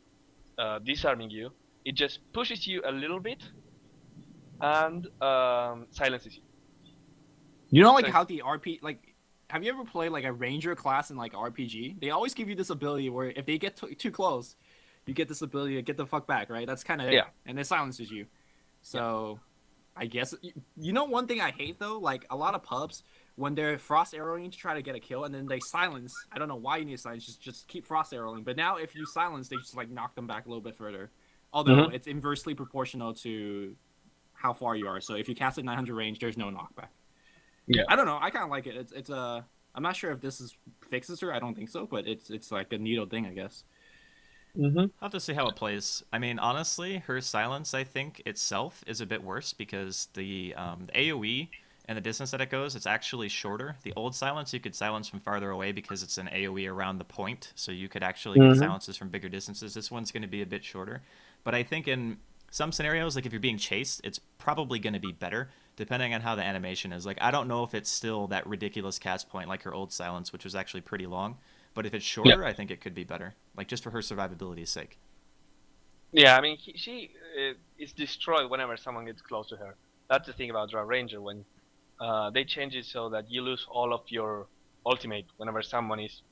disarming you, it just pushes you a little bit and silences you. You know, like how the RP, like, have you ever played like a ranger class in like RPG? They always give you this ability where if they get too close, you get this ability to get the fuck back, right? That's kind of it. And it silences you. So, I guess you know one thing I hate though, like a lot of pubs when they're frost arrowing to try to get a kill and then they silence. I don't know why you need to silence. Just keep frost arrowing. But now if you silence, they just like knock them back a little bit further. Although it's inversely proportional to how far you are. So if you cast at 900 range, there's no knockback. Yeah, I don't know. I kind of like it. It's a. I'm not sure if this fixes her. I don't think so, but it's like a needle thing, I guess. I'll have to see how it plays. I mean, honestly, her silence, I think itself is a bit worse because the AOE and the distance that it goes, it's actually shorter. The old silence, you could silence from farther away because it's an AOE around the point, so you could actually get silences from bigger distances. This one's going to be a bit shorter, but I think in some scenarios, like if you're being chased, it's probably going to be better depending on how the animation is. Like, I don't know if it's still that ridiculous cast point like her old silence, which was actually pretty long. But if it's shorter, I think it could be better. Like, just for her survivability's sake. Yeah, I mean, she is destroyed whenever someone gets close to her. That's the thing about Draw Ranger, when they change it so that you lose all of your ultimate whenever someone is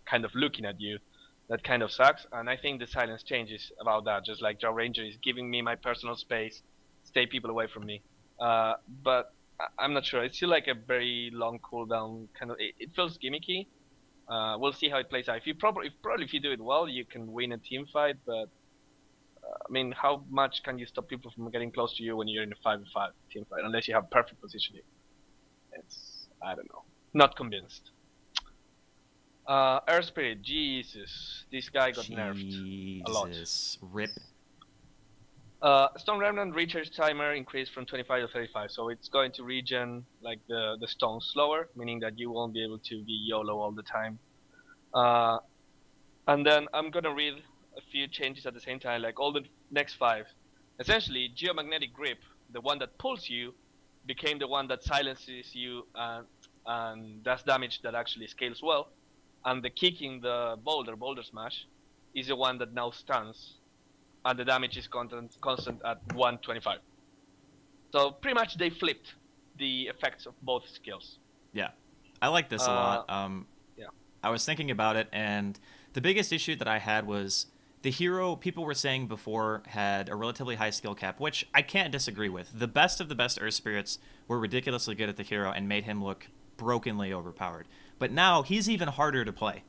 kind of looking at you. That kind of sucks, and I think the silence changes about that. Just like Draw Ranger is giving me my personal space, stay people away from me. But I'm not sure. It's still like a very long cooldown kind of. It feels gimmicky. We'll see how it plays out. Probably if you do it well, you can win a team fight. But I mean, how much can you stop people from getting close to you when you're in a 5v5 team fight? Unless you have perfect positioning. I don't know. Not convinced. Air Spirit, Jesus, this guy got nerfed a lot. Rip. Stone Remnant recharge timer increased from 25 to 35, so it's going to regen like the stone slower, meaning that you won't be able to be YOLO all the time. And then I'm gonna read a few changes at the same time, like all the next 5. Essentially, Geomagnetic Grip, the one that pulls you, became the one that silences you and does damage that actually scales well. And the kicking the Boulder Smash, is the one that now stuns. And the damage is constant at 125. So pretty much they flipped the effects of both skills. Yeah, I like this a lot. Yeah. I was thinking about it, and the biggest issue that I had was the hero, people were saying before, had a relatively high skill cap, which I can't disagree with. The best of the best Earth Spirits were ridiculously good at the hero and made him look brokenly overpowered. But now he's even harder to play.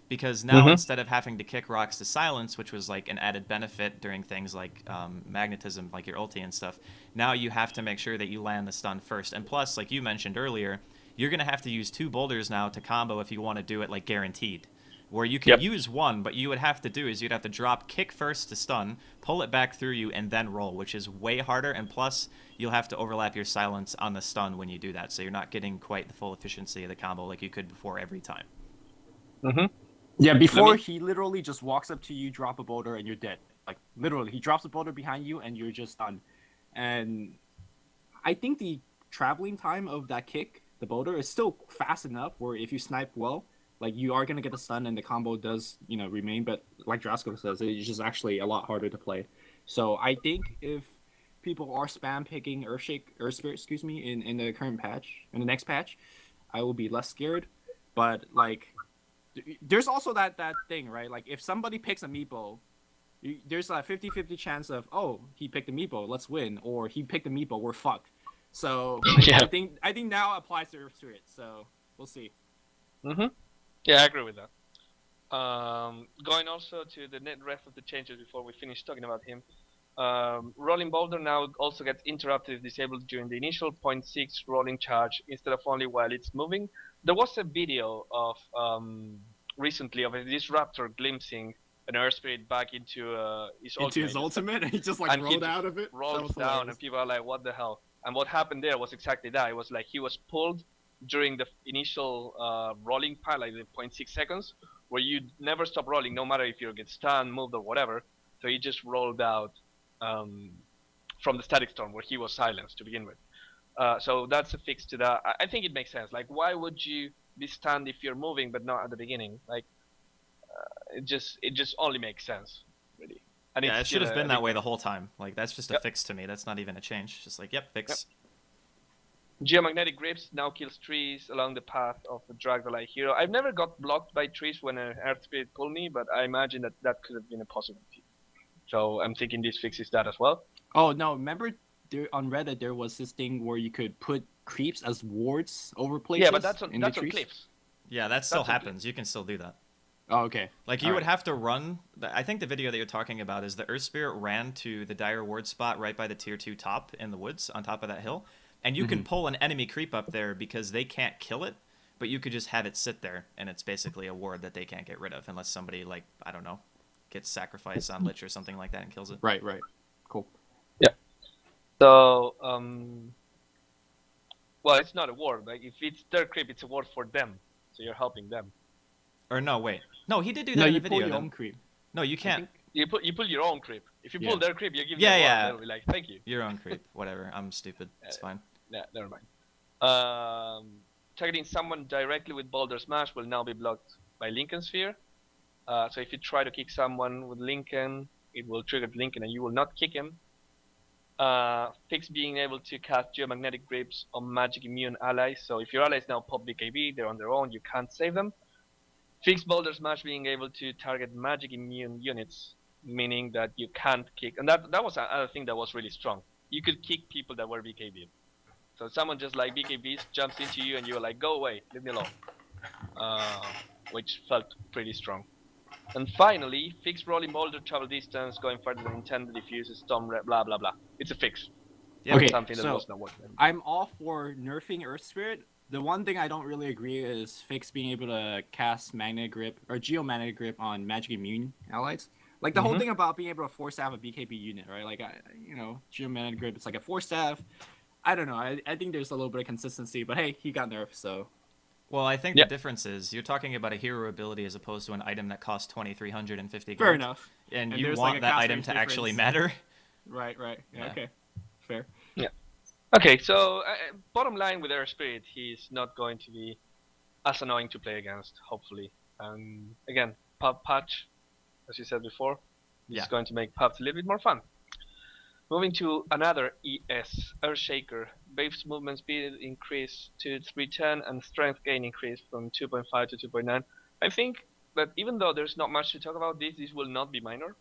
Because now instead of having to kick rocks to silence, which was like an added benefit during things like magnetism, like your ulti and stuff, now you have to make sure that you land the stun first. And plus, like you mentioned earlier, you're going to have to use 2 boulders now to combo if you want to do it like guaranteed. Where you can use 1, but you would have to do is you'd have to drop kick first to stun, pull it back through you, and then roll, which is way harder. And plus, you'll have to overlap your silence on the stun when you do that, so you're not getting quite the full efficiency of the combo like you could before every time. Yeah, before he literally just walks up to you, drop a boulder, and you're dead. Like, literally, he drops a boulder behind you, and you're just done. And I think the traveling time of that kick, the boulder, is still fast enough where if you snipe well, like, you are going to get the stun, and the combo does, you know, remain. But like Draskyl says, it's just actually a lot harder to play. So I think if people are spam picking Earth Spirit, excuse me, in the current patch, in the next patch, I will be less scared. But, like, there's also that thing, right? Like, if somebody picks a meepo, there's a 50-50 chance of, oh, he picked a meepo, let's win, or he picked a meepo, we're fucked. So I think now applies to Earth Spirit. So we'll see. Yeah, I agree with that. Going also to the net ref of the changes before we finish talking about him. Rolling boulder now also gets interrupted if disabled during the initial 0.6 rolling charge instead of only while it's moving. There was a video of recently of a disruptor glimpsing an Earth Spirit back into his ultimate, and he just like rolled out of it. Rolls down, and people are like, "What the hell?" And what happened there was exactly that. It was like he was pulled during the initial rolling part, like the 0.6 seconds, where you never stop rolling, no matter if you get stunned, moved, or whatever. So he just rolled out from the static storm where he was silenced to begin with. So that's a fix to that. I think it makes sense. Like, why would you be stunned if you're moving but not at the beginning? Like, it just only makes sense, really. And yeah, it should have been that way the whole time. Like, that's just a fix to me. That's not even a change. Just like, fix. Geomagnetic grips now kills trees along the path of the Dragdalite hero. I've never got blocked by trees when an Earth Spirit pulled me, but I imagine that could have been a possibility. So I'm thinking this fixes that as well. Oh no! Remember, on Reddit there was this thing where you could put creeps as wards over places. Yeah, but that's on cliffs. Yeah, that still happens. You can still do that. Oh, okay. Like, you would have to run. I think the video that you're talking about is the Earth Spirit ran to the dire ward spot right by the tier 2 top in the woods on top of that hill. And you can pull an enemy creep up there because they can't kill it, but you could just have it sit there, and it's basically a ward that they can't get rid of unless somebody, like, I don't know, gets sacrificed on Lich or something like that and kills it. Right. Cool. Yeah. So, well, it's not a ward. Like, if it's their creep, it's a ward for them. So you're helping them. Or no, wait. No, he did do that in the video. No, you pull your own creep. No, you can't. You pull your own creep. If you pull their creep, you give them yeah. They'll be like, thank you. Your own creep. Whatever. I'm stupid. It's fine. Yeah, never mind. Targeting someone directly with Boulder Smash will now be blocked by Lincoln Sphere. So if you try to kick someone with Lincoln, it will trigger Lincoln and you will not kick him. Fix being able to cast geomagnetic grips on magic immune allies. So if your allies now pop BKB, they're on their own, you can't save them. Fix Boulder Smash being able to target magic immune units, meaning that you can't kick. And that was another thing that was really strong. You could kick people that were BKB. So someone just like BKBs jumps into you and you were like, go away, leave me alone. Which felt pretty strong. And finally, fix rolling boulder travel distance, going further than intended, diffuses, storm, blah blah blah. It's a fix. Yeah, okay, something that so was not working. I'm all for nerfing Earth Spirit. The one thing I don't really agree is Fix being able to cast Magnetic Grip or Geomagnetic Grip on Magic Immune allies. Like the whole thing about being able to force staff a BKB unit, right? Like, Geomagnetic Grip, it's like a force staff. I don't know. I think there's a little bit of consistency, but hey, he got nerfed, so. Well, I think the difference is you're talking about a hero ability as opposed to an item that costs 2,350 gold. Fair enough. And you want like that item to actually matter. Right. Yeah, okay. Fair. Yeah. Okay, so bottom line with Earth Spirit, he's not going to be as annoying to play against, hopefully. Again, patch, as you said before, is going to make pubs a little bit more fun. Moving to another ES, Earthshaker, base movement speed increase to 310, and strength gain increase from 2.5 to 2.9. I think that even though there's not much to talk about this will not be minor.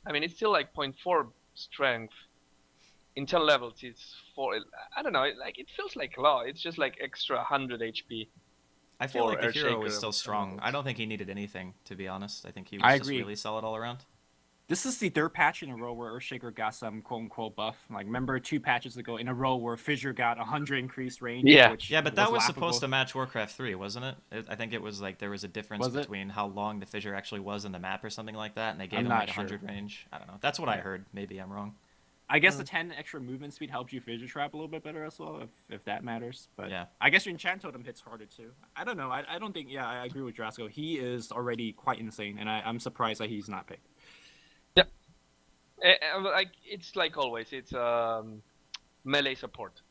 I mean, it's still like 0.4 strength. In 10 levels, it's 4. I don't know. Like it feels like a lot. It's just like extra 100 HP. I feel like the hero Earthshaker was still of strong. levels. I don't think he needed anything, to be honest. I think he was I just agree. really solid all around. This is the third patch in a row where Earthshaker got some quote-unquote buff. Like, remember 2 patches ago in a row where Fissure got 100 increased range? Yeah. Which Yeah, but that was laughable. supposed to match Warcraft 3, wasn't it? I think it was like there was a difference Was it? between how long the fissure actually was in the map or something like that, and they gave I'm him not like 100 sure. range. I don't know. That's what I heard. Maybe I'm wrong. I guess the 10 extra movement speed helps you Fissure Trap a little bit better as well, if that matters. But Yeah. I guess your Enchant Totem hits harder too. I don't know. I don't think, yeah, I agree with Draskyl. He is already quite insane, and I'm surprised that he's not picked. Like it's like always. It's melee support.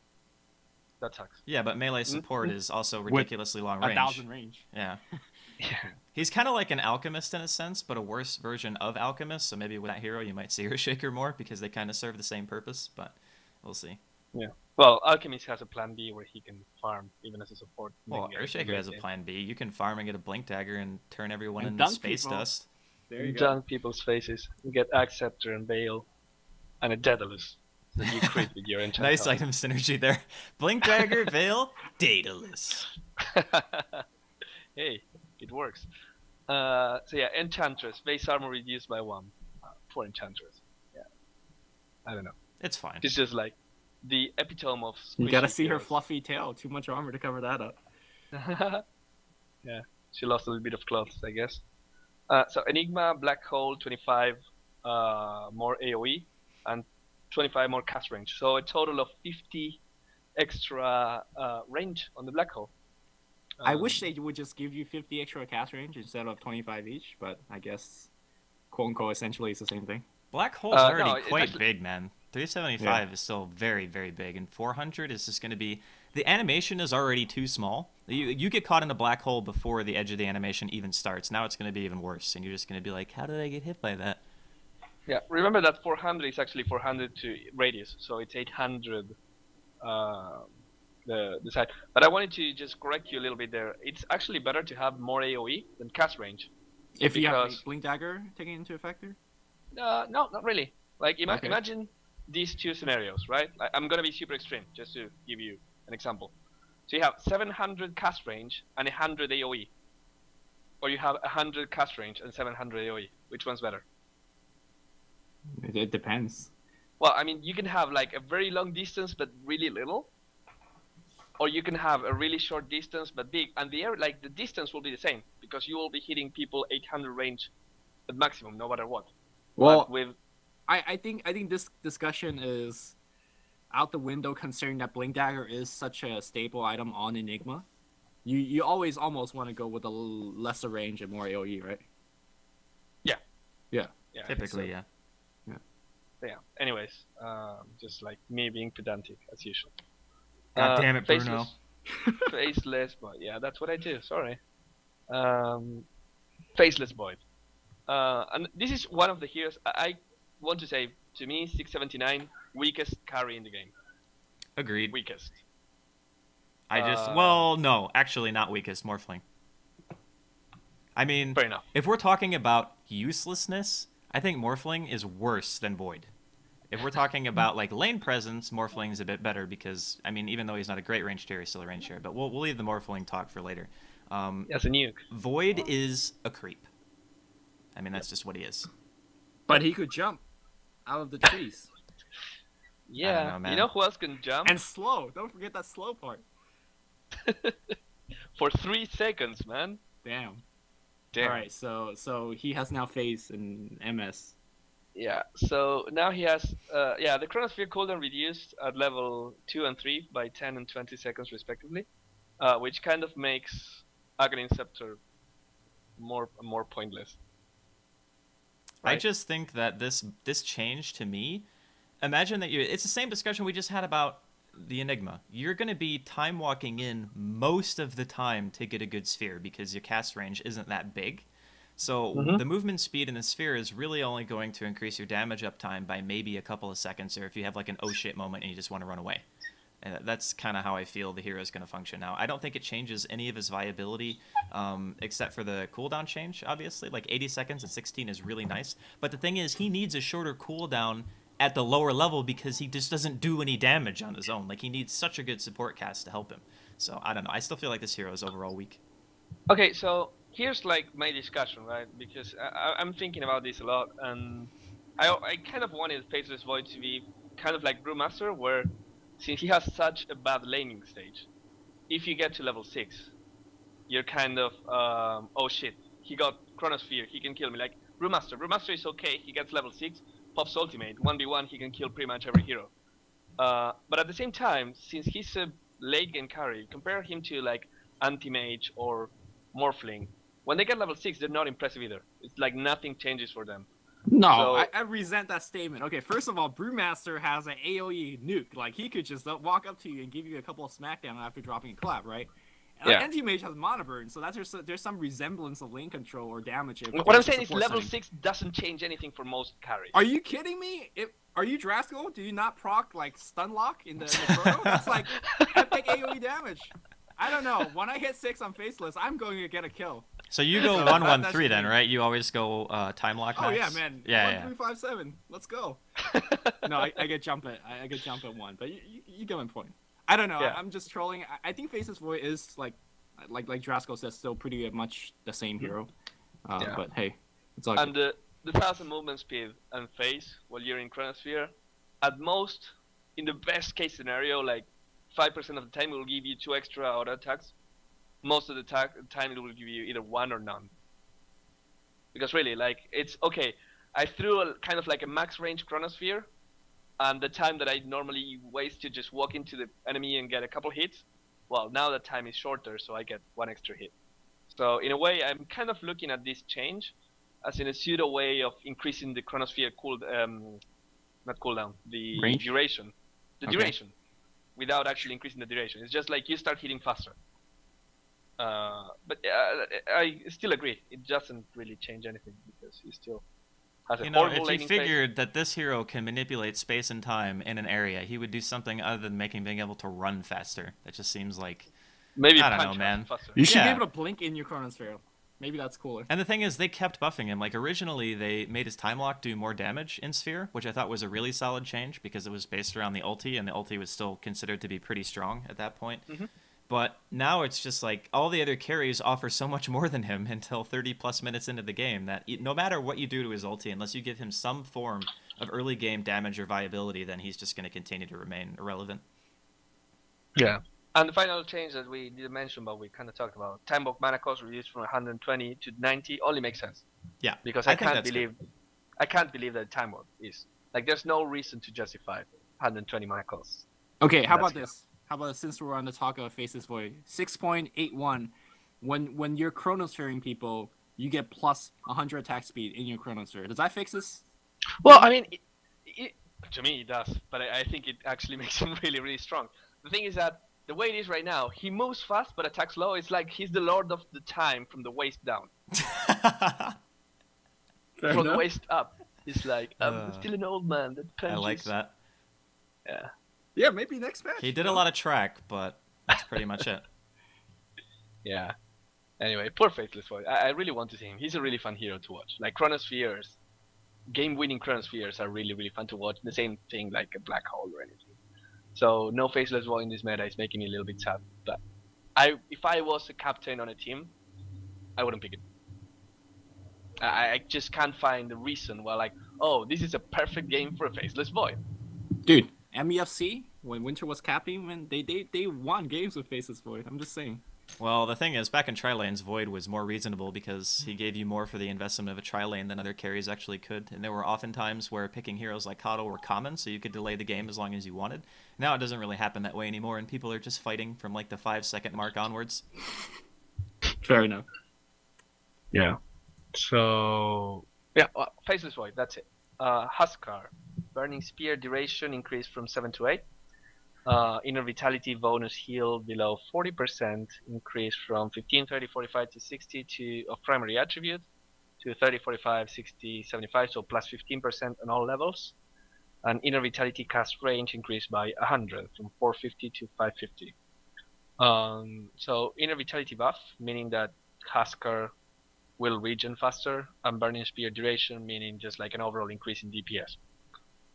That sucks. Yeah, but melee support is also With ridiculously long range. 1,000 range. Yeah. Yeah. He's kind of like an alchemist in a sense, but a worse version of alchemist. So maybe with that hero, you might see Earthshaker more because they kind of serve the same purpose. But we'll see. Yeah. Well, Alchemist has a plan B where he can farm even as a support. Well, Maybe Earthshaker has a game. plan B. You can farm and get a blink dagger and turn everyone And into dunk space people. dust. There you go. Dunk people's faces. You get Axe Scepter and Veil, and a Daedalus that you crit with your enchant. Nice item synergy there. Blink dagger, veil, Daedalus. Hey, it works. So yeah, Enchantress. Base armor reduced by 1. For Enchantress. Yeah. I don't know. It's fine. It's just like the epitome of You gotta squishy see her heroes. fluffy tail. Too much armor to cover that up. Yeah, she lost a little bit of clothes, I guess. So Enigma, Black Hole, 25 more AoE, and 25 more cast range. So a total of 50 extra range on the Black Hole. I wish they would just give you 50 extra cast range instead of 25 each, but I guess quote-unquote essentially it's the same thing. Black hole's already no, it's quite actually- big, man. 375 is still very, very big, and 400 is just going to be... The animation is already too small. You get caught in a black hole before the edge of the animation even starts. Now it's going to be even worse, and you're just going to be like, how did I get hit by that? Yeah, remember that 400 is actually 400 to radius, so it's 800 the side. But I wanted to just correct you a little bit there. It's actually better to have more AoE than cast range. If you have Because- Blink Dagger taken into effect there? No, not really. Like Okay. imagine these two scenarios, right? Like, I'm gonna be super extreme just to give you an example. So you have 700 cast range and 100 AoE, or you have 100 cast range and 700 AoE. Which one's better? It depends. Well, I mean, you can have like a very long distance but really little, or you can have a really short distance but big, and the air, like the distance will be the same because you will be hitting people 800 range at maximum, no matter what. Well, But with I think this discussion is out the window considering that Blink Dagger is such a staple item on Enigma. You always almost want to go with a lesser range and more AoE, right? yeah, Typically, I think so. yeah. Yeah. Anyways, just like me being pedantic as usual. God damn it, Bruno. Faceless Void. Yeah, that's what I do. Sorry. Faceless Void. And this is one of the heroes I want to say. To me, 679 weakest carry in the game. Agreed. Weakest. Well, no, actually not weakest, Morphling. I mean, Fair enough. if we're talking about uselessness, I think Morphling is worse than Void. If we're talking about like lane presence, Morphling is a bit better because, I mean, even though he's not a great range tier, he's still a range tier. But we'll leave the Morphling talk for later. As a nuke. Void is a creep. I mean, that's just what he is. But he could jump out of the trees. Yeah. know, man. You know who else can jump? And slow. Don't forget that slow part. For 3 seconds, man. Damn. Damn. All right, so he has now phase in MS. Yeah, so now he has, the Chronosphere cooldown reduced at level 2 and 3 by 10 and 20 seconds respectively, which kind of makes Aghanim Scepter more pointless. I Right. just think that this change to me, imagine that it's the same discussion we just had about the Enigma. You're going to be time walking in most of the time to get a good sphere because your cast range isn't that big. So the movement speed in the sphere is really only going to increase your damage uptime by maybe a couple of seconds, or if you have like an oh shit moment and you just want to run away. And that's kind of how I feel the hero is going to function now. I don't think it changes any of his viability, except for the cooldown change, obviously. Like 80 seconds and 16 is really nice. But the thing is, he needs a shorter cooldown at the lower level because he just doesn't do any damage on his own. Like, he needs such a good support cast to help him. So, I don't know. I still feel like this hero is overall weak. Okay, so here's like my discussion, right? Because I'm thinking about this a lot, and I kind of wanted Faceless Void to be kind of like Brewmaster, where since he has such a bad laning stage, if you get to level 6, you're kind of, oh shit, he got Chronosphere, he can kill me. Like, Brewmaster. Brewmaster is okay, he gets level 6, pops ultimate, 1v1, he can kill pretty much every hero. But at the same time, since he's a late game carry, compare him to like Anti-Mage or Morphling. When they get level 6, they're not impressive either. It's like nothing changes for them. No, So- I resent that statement. Okay, first of all, Brewmaster has an AoE nuke. Like, he could just walk up to you and give you a couple of smackdown after dropping a clap, right? And Yeah. Anti-Mage has Mana Burn, so that's there's some resemblance of lane control or damage. What I'm saying is level 6 doesn't change anything for most carries. Are you kidding me? Are you Draskyl? Do you not proc, like, stun lock in the Chrono? That's like epic AoE damage. I don't know. When I hit 6 on Faceless, I'm going to get a kill. So you go So 1-1-3 then, me. right? You always go time lock Oh max? yeah, man. Yeah, 1, 3, 5, 7. Let's go. No, I get jump at I get jump at 1, but you get my point. I don't know. Yeah. I'm just trolling. I think Faceless Void is like Draskyl says, still pretty much the same hero. Yeah. But hey, it's all And good. the 1000 movement speed and phase while you're in Chronosphere, at most, in the best case scenario, like 5% of the time it will give you 2 extra auto attacks. Most of the time it will give you either 1 or none. Because really, like, it's okay. I threw a kind of like a max range Chronosphere, and the time that I normally waste to just walk into the enemy and get a couple hits, well, now the time is shorter, so I get 1 extra hit. So in a way, I'm kind of looking at this change as in a pseudo way of increasing the Chronosphere not cooldown, the Range? duration. The Okay. duration. Without actually increasing the duration. It's just like you start hitting faster. But I still agree. It doesn't really change anything because he still has a You know, horrible if you laning phase. figured that this hero can manipulate space and time in an area, he would do something other than being able to run faster. That just seems like... Maybe I don't know, punch man. faster. You should yeah. be able to blink in your Chronosphere. Maybe that's cooler. And the thing is, they kept buffing him. Like, originally, they made his time lock do more damage in Sphere, which I thought was a really solid change because it was based around the ulti, and the ulti was still considered to be pretty strong at that point. Mhm. But now it's just like, all the other carries offer so much more than him until 30-plus minutes into the game that no matter what you do to his ulti, unless you give him some form of early game damage or viability, then he's just going to continue to remain irrelevant. Yeah. And the final change that we didn't mention, but we kind of talked about, time bulk mana cost reduced from 120 to 90 only makes sense. Yeah. Because I I think can't that's believe that time bulk is like there's no reason to justify 120 mana costs. Okay, how That's about this? How about since we're on the talk of Faceless Void, 6.81. When you're Chronosphering people, you get plus 100 attack speed in your Chronosphere. Does that fix this? Well, I mean, to me it does, but I think it actually makes him really, really strong. The thing is that the way it is right now, he moves fast but attacks low. It's like he's the lord of the time from the waist down. From the waist up. It's like, I'm still an old man that I like punches. that. Yeah. Yeah, maybe next patch. He did a lot of track, but that's pretty much it. Yeah. Anyway, poor Faithless Void. I really want to see him. He's a really fun hero to watch. Like Chronospheres, game-winning Chronospheres are really, really fun to watch. The same thing like a black hole or anything. So no Faceless Void in this meta is making me a little bit sad. But if I was a captain on a team, I wouldn't pick it. I just can't find the reason why, like, oh, this is a perfect game for a Faceless Void. Dude, MEFC, when Winter was capping, man, they won games with Faceless Void. I'm just saying. Well, the thing is, back in Tri-Lanes, Void was more reasonable because he gave you more for the investment of a Tri-Lane than other carries actually could. And there were often times where picking heroes like Kato were common, so you could delay the game as long as you wanted. Now it doesn't really happen that way anymore, and people are just fighting from like the 5-second mark onwards. Fair enough. Yeah. So yeah, Faceless Void. That's it. Huskar, Burning Spear duration increased from 7 to 8. Inner Vitality bonus heal below 40% increased from 15, 30, 45 to 60 of primary attribute to 30, 45, 60, 75, so plus 15% on all levels. and Inner Vitality cast range increased by 100 from 450 to 550. So Inner Vitality buff, meaning that Husker will regen faster, and Burning Spear duration, meaning just like an overall increase in DPS.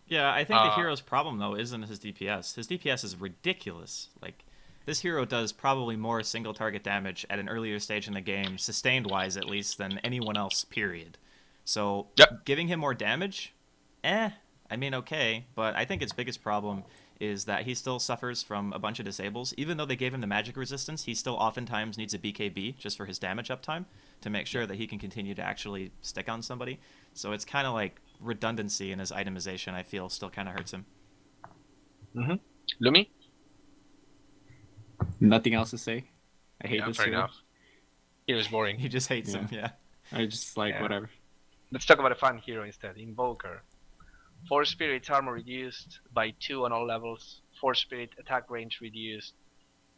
Yeah, I think the hero's problem, though, isn't his DPS. His DPS is ridiculous. Like, this hero does probably more single target damage at an earlier stage in the game, sustained-wise at least, than anyone else, period. So, giving him more damage? I mean, okay, but I think its biggest problem is that he still suffers from a bunch of disables. Even though they gave him the magic resistance, he still oftentimes needs a BKB just for his damage uptime to make sure that he can continue to actually stick on somebody. So it's kind of like redundancy in his itemization, I feel, still kind of hurts him. Lumi? Nothing else to say. I hate this fair hero. enough. He was boring. He just hates him, yeah. I just like whatever. Let's talk about a fun hero instead, Invoker. Force Spirit armor reduced by 2 on all levels. Force Spirit attack range reduced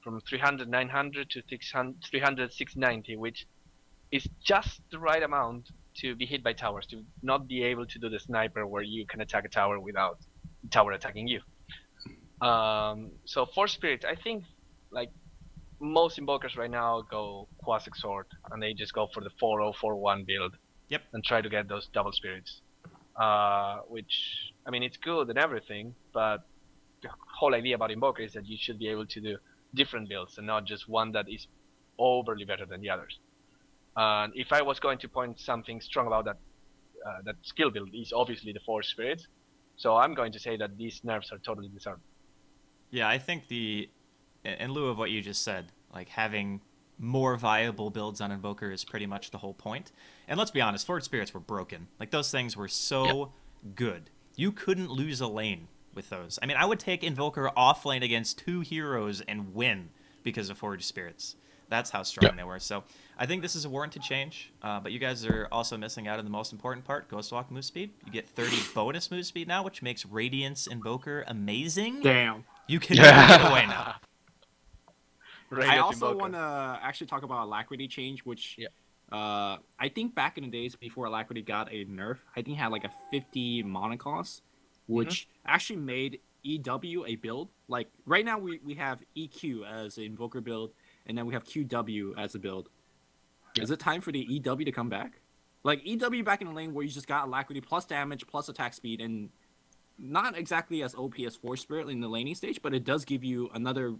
from 300-900 to 300-690, which is just the right amount to be hit by towers, to not be able to do the sniper where you can attack a tower without the tower attacking you. So Force Spirit, I think, like most invokers right now go Quas Exhort, and they just go for the 4-0-4-1 build. Yep. And try to get those double spirits. Which, I mean, it's good and everything, but the whole idea about Invoker is that you should be able to do different builds and not just one that is overly better than the others. And if I was going to point something strong about that skill build, is obviously the Force Spirits. So I'm going to say that these nerfs are totally deserved. Yeah, I think in lieu of what you just said, like having more viable builds on Invoker is pretty much the whole point. And let's be honest, Forward Spirits were broken. Like, those things were so good. You couldn't lose a lane with those. I mean, I would take Invoker off lane against 2 heroes and win because of Forward Spirits. That's how strong they were. So I think this is a warranted change. But you guys are also missing out on the most important part, Ghostwalk move speed. You get 30 bonus move speed now, which makes Radiance Invoker amazing. Damn. You can get away now. I also want to actually talk about Alacrity change, which I think back in the days before Alacrity got a nerf, I think it had like a 50 mana cost, which actually made EW a build. Like right now we have EQ as an Invoker build, and then we have QW as a build. Is it time for the EW to come back? Like EW back in the lane where you just got Alacrity plus damage plus attack speed, and not exactly as OP as Force Spirit in the laning stage, but it does give you another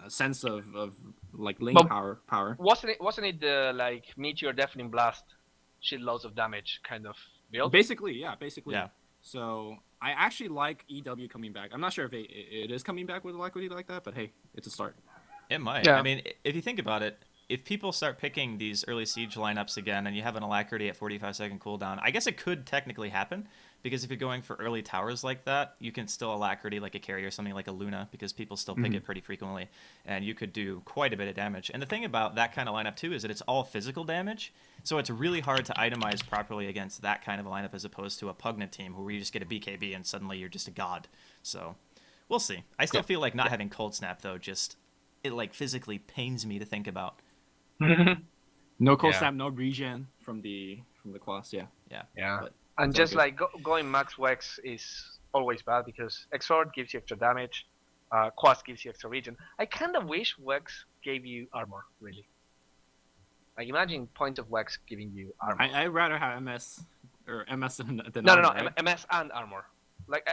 sense of like lane power. Wasn't it the like Meteor Deafening Blast, shitloads of damage kind of build? Basically, yeah. So I actually like EW coming back. I'm not sure if it is coming back with Alacrity like that, but hey, it's a start. It might. Yeah. I mean, if you think about it, if people start picking these early siege lineups again and you have an Alacrity at 45-second cooldown, I guess it could technically happen, because if you're going for early towers like that, you can still Alacrity like a carry or something like a Luna, because people still pick it pretty frequently, and you could do quite a bit of damage. And the thing about that kind of lineup too is that it's all physical damage, so it's really hard to itemize properly against that kind of a lineup as opposed to a Pugnant team where you just get a BKB and suddenly you're just a god. So we'll see. I still feel like not having Cold Snap though, just it like physically pains me to think about. No Cold Snap, no regen from the Quas, Yeah. But and just like going max Wex is always bad because Exhort gives you extra damage, Quas gives you extra regen. I kind of wish Wex gave you armor, really. Like imagine Point of Wex giving you armor. I'd rather have MS or MS than no, armor, no, right? MS and armor. Like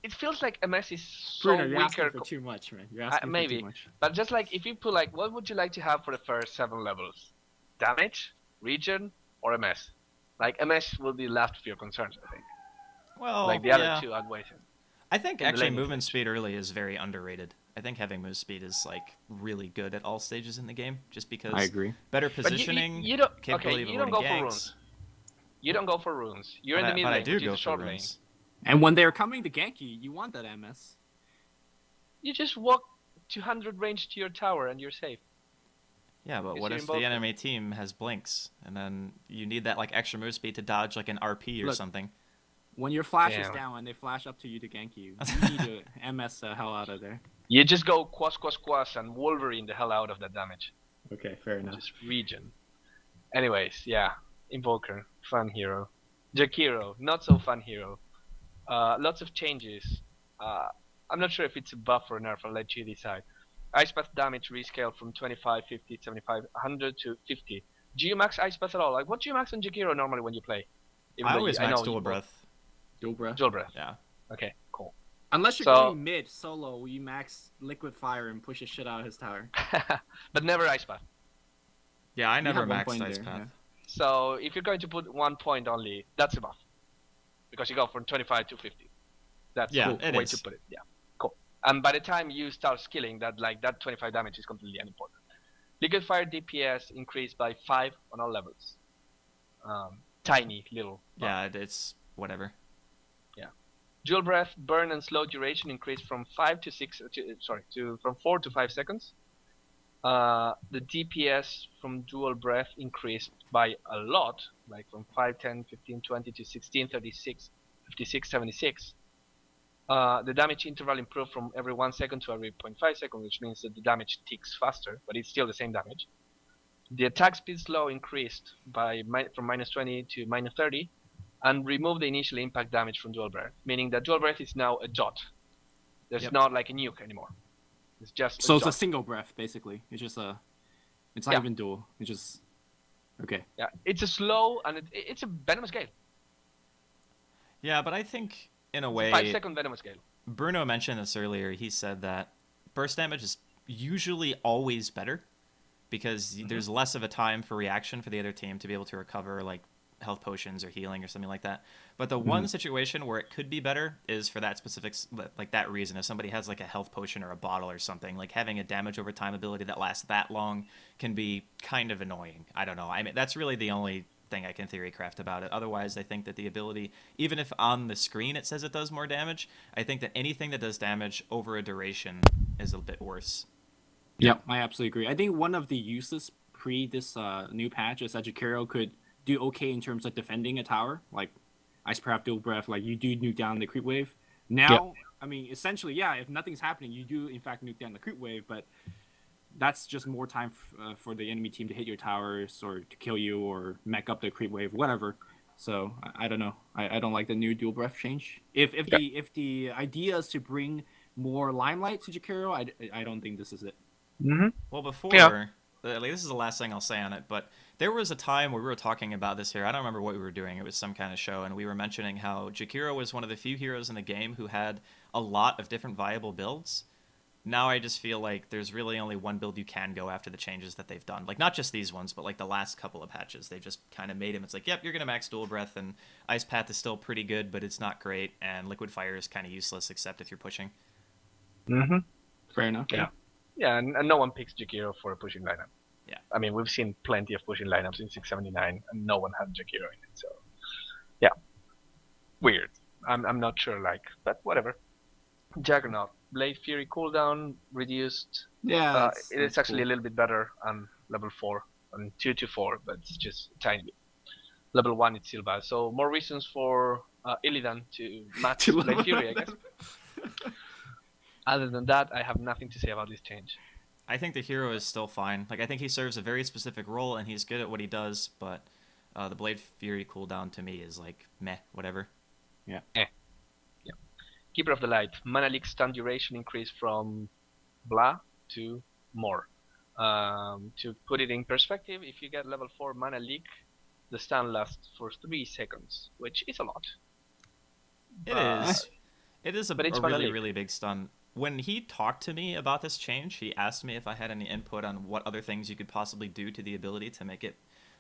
it feels like MS is so Bruno, you're weaker. asking for too much, man. You're asking maybe, for too much. But just like if you put like, what would you like to have for the first 7 levels? Damage, regen, or MS? Like MS will be left of your concerns, I think. Well, like the other two outweigh it. I think actually movement speed early is very underrated. I think having move speed is like really good at all stages in the game, just because I agree. Better positioning. You don't. Capability Okay, of you don't go avoiding for ganks. runes. You don't go for runes. You're in the mid But lane, I do which is go the for short lane. runes. And when they're coming to gank you, you want that MS. You just walk 200 range to your tower and you're safe. Yeah, but Because what you're if in the both enemy team has blinks, and then you need that like extra move speed to dodge like an RP or Look, something? When your flash is Damn. down and they flash up to you to gank you, you need to MS the hell out of there. You just go Quas and Wolverine the hell out of that damage. Okay, fair enough. Just regen. Anyways, yeah. Invoker, fun hero. Jakiro, not so fun hero. Lots of changes. I'm not sure if it's a buff or a nerf. I'll let you decide. Ice Path damage rescaled from 25, 50, 75, 100 to 50. Do you max Ice Path at all? Like, what do you max on Jakiro normally when you play? I always max dual breath. Dual breath. Dual breath. Yeah. Okay, cool. Unless you're going mid solo, you max liquid fire and push the shit out of his tower. But never Ice Path. Yeah, I never maxed Ice Path. Yeah. So if you're going to put 1 point only, that's a buff. Because you go from 25 to 50. That's yeah, cool way to put it. Yeah, cool. And by the time you start skilling, that 25 damage is completely unimportant. Liquid fire DPS increased by 5 on all levels. Tiny little buff. Yeah, it's whatever. Yeah. Dual breath, burn and slow duration increased from 4 to 5 seconds. The DPS from dual breath increased by a lot, like from 5, 10, 15, 20 to 16, 36, 56, 76. The damage interval improved from every 1 second to every 0.5 seconds, which means that the damage ticks faster, but it's still the same damage. The attack speed slow increased by from -20 to -30, and removed the initial impact damage from dual breath, meaning that dual breath is now a dot. There's not like a nuke anymore. It's just so it's a single breath basically. It's just it's not even dual. It's just okay. Yeah, it's a slow and it's a venomous gale. Yeah, but I think in a way 5-second venomous gale. Bruno mentioned this earlier. He said that burst damage is usually always better because there's less of a time for reaction for the other team to be able to recover like health potions or healing or something like that. But the one situation where it could be better is for that specific, like that reason. If somebody has like a health potion or a bottle or something, like having a damage over time ability that lasts that long can be kind of annoying. I don't know. I mean, that's really the only thing I can theory craft about it. Otherwise, I think that the ability, even if on the screen it says it does more damage, I think that anything that does damage over a duration is a bit worse. Yeah, I absolutely agree. I think one of the uses pre this new patch is that Jakiro could do okay in terms of defending a tower, like Ice Path, Dual Breath, like you do nuke down the creep wave. Now, I mean, essentially, yeah, if nothing's happening, you do in fact nuke down the creep wave, but that's just more time for the enemy team to hit your towers or to kill you or mech up the creep wave, whatever. So I don't know. I don't like the new Dual Breath change. If the idea is to bring more limelight to Jakiro, I don't think this is it. Well, before like, this is the last thing I'll say on it, but there was a time where we were talking about this here. I don't remember what we were doing. It was some kind of show, and we were mentioning how Jakiro was one of the few heroes in the game who had a lot of different viable builds. Now I just feel like there's really only one build you can go after the changes that they've done. Like, not just these ones, but like the last couple of patches. They've just kind of made him. It's like, yep, you're going to max Dual Breath, and Ice Path is still pretty good, but it's not great, and Liquid Fire is kind of useless except if you're pushing. Fair enough. Yeah, and no one picks Jakiro for a pushing lineup. Yeah. I mean, we've seen plenty of pushing lineups in 679, and no one had Jakiro in it, so... Yeah. Weird. I'm not sure, like, but whatever. Juggernaut. Blade Fury cooldown reduced. Yeah, it's actually a little bit better on level 4, on 2 to 4, but it's just a tiny bit. Level 1 it's still bad, so more reasons for Illidan to match Blade Fury, I guess. Other than that, I have nothing to say about this change. I think the hero is still fine. Like, I think he serves a very specific role, and he's good at what he does, but the Blade Fury cooldown to me is like, meh, whatever. Yeah. Keeper of the Light. Mana Leak stun duration increased from blah to more. To put it in perspective, if you get level 4 Mana Leak, the stun lasts for 3 seconds, which is a lot. It is. It is a really, really big stun. When he talked to me about this change, he asked me if I had any input on what other things you could possibly do to the ability to make it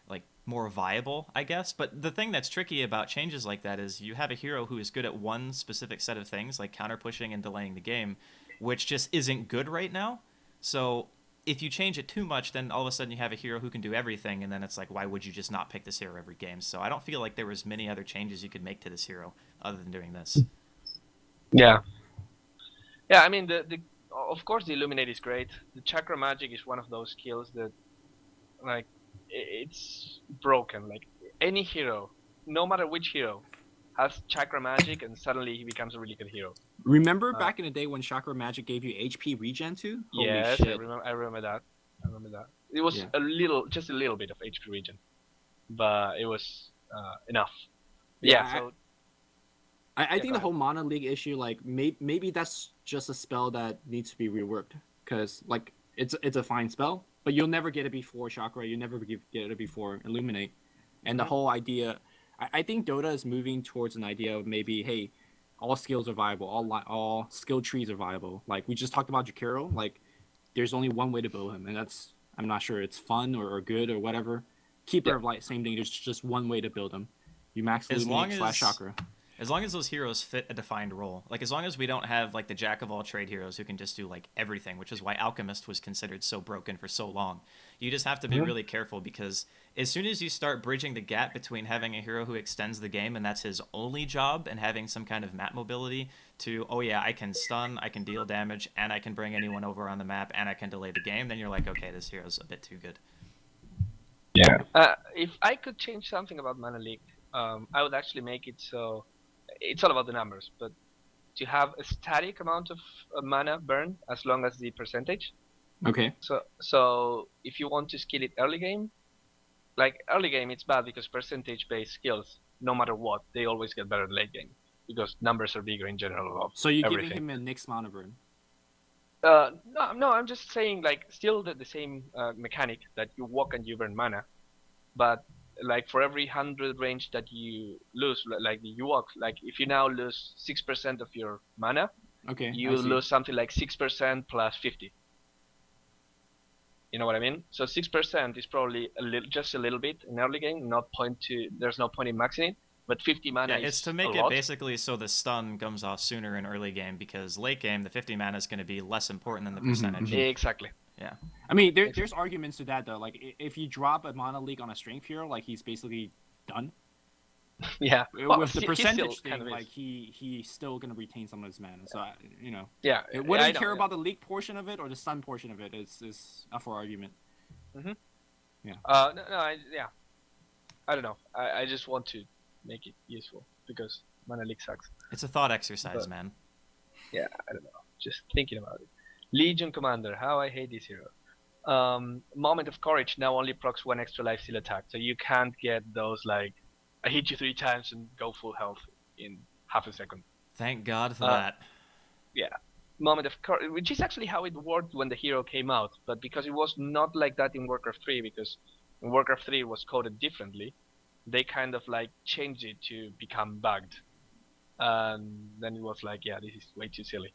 like more viable, I guess. But the thing that's tricky about changes like that is you have a hero who is good at one specific set of things, like counter pushing and delaying the game, which just isn't good right now. So if you change it too much, then all of a sudden you have a hero who can do everything, and then it's like, why would you just not pick this hero every game? So I don't feel like there was many other changes you could make to this hero other than doing this. Yeah. Yeah, I mean, of course the Illuminate is great. The Chakra Magic is one of those skills that, like, it's broken. Like, any hero, no matter which hero, has Chakra Magic, and suddenly he becomes a really good hero. Remember back in the day when Chakra Magic gave you HP regen too? Yes, Holy shit. I remember that. It was just a little bit of HP regen, but it was enough. Yeah. So I Yeah, think go the ahead. whole Mana League issue, like maybe that's just a spell that needs to be reworked because like it's a fine spell, but you'll never get it before Chakra. You never get it before Illuminate, and the Hmm. whole idea. I think Dota is moving towards an idea of maybe hey, all skills are viable, all skill trees are viable. Like we just talked about Jakiro, like there's only one way to build him, and that's I'm not sure it's fun or good or whatever. Keeper Yeah. of Light, same thing. There's just one way to build him. You max As long Illuminate / as Chakra. as long as those heroes fit a defined role, like as long as we don't have like the jack of all trade heroes who can just do like everything, which is why Alchemist was considered so broken for so long. You just have to be Hmm. really careful because as soon as you start bridging the gap between having a hero who extends the game and that's his only job and having some kind of map mobility to, oh yeah, I can stun, I can deal damage, and I can bring anyone over on the map and I can delay the game, then you're like, okay, this hero's a bit too good. Yeah. If I could change something about Mana League, I would actually make it so it's all about the numbers, but to have a static amount of mana burn as long as the percentage. Okay. So if you want to skill it early game, like early game, it's bad because percentage-based skills, no matter what, they always get better late game because numbers are bigger in general of So you're giving everything. him a Nyx mana burn. No, I'm just saying like still the same mechanic that you walk and you burn mana, but like for every 100 range that you lose, like you walk, like if you now lose 6% of your mana, Okay. you I see. lose something like 6% plus 50. You know what I mean? So 6% is probably just a little bit in early game, not point to. There's no point in maxing it, but 50 mana Yeah, is it's to a make it lot. basically so the stun comes off sooner in early game because late game the 50 mana is going to be less important than the percentage. Exactly. Yeah. I mean, there's arguments to that though. Like if you drop a Mana League on a strength hero, like he's basically done. Yeah. Well, With the he percentage still kind thing, of like he's still gonna retain some of his mana. So Yeah. whether I you know, care yeah. about the league portion of it or the stun portion of it is up for argument. Mhm. Yeah. Yeah. I don't know. I just want to make it useful because Mana League sucks. It's a thought exercise, But- man. Yeah, I don't know. Just thinking about it. Legion Commander, how I hate this hero. Moment of Courage now only procs one extra life steal attack, so you can't get those like I hit you 3 times and go full health in half a second. Thank God for Uh, that. Yeah. Moment of Courage, which is actually how it worked when the hero came out, but because it was not like that in Warcraft 3, because in Warcraft 3 it was coded differently, they kind of like changed it to become bugged. And then it was like, yeah, this is way too silly.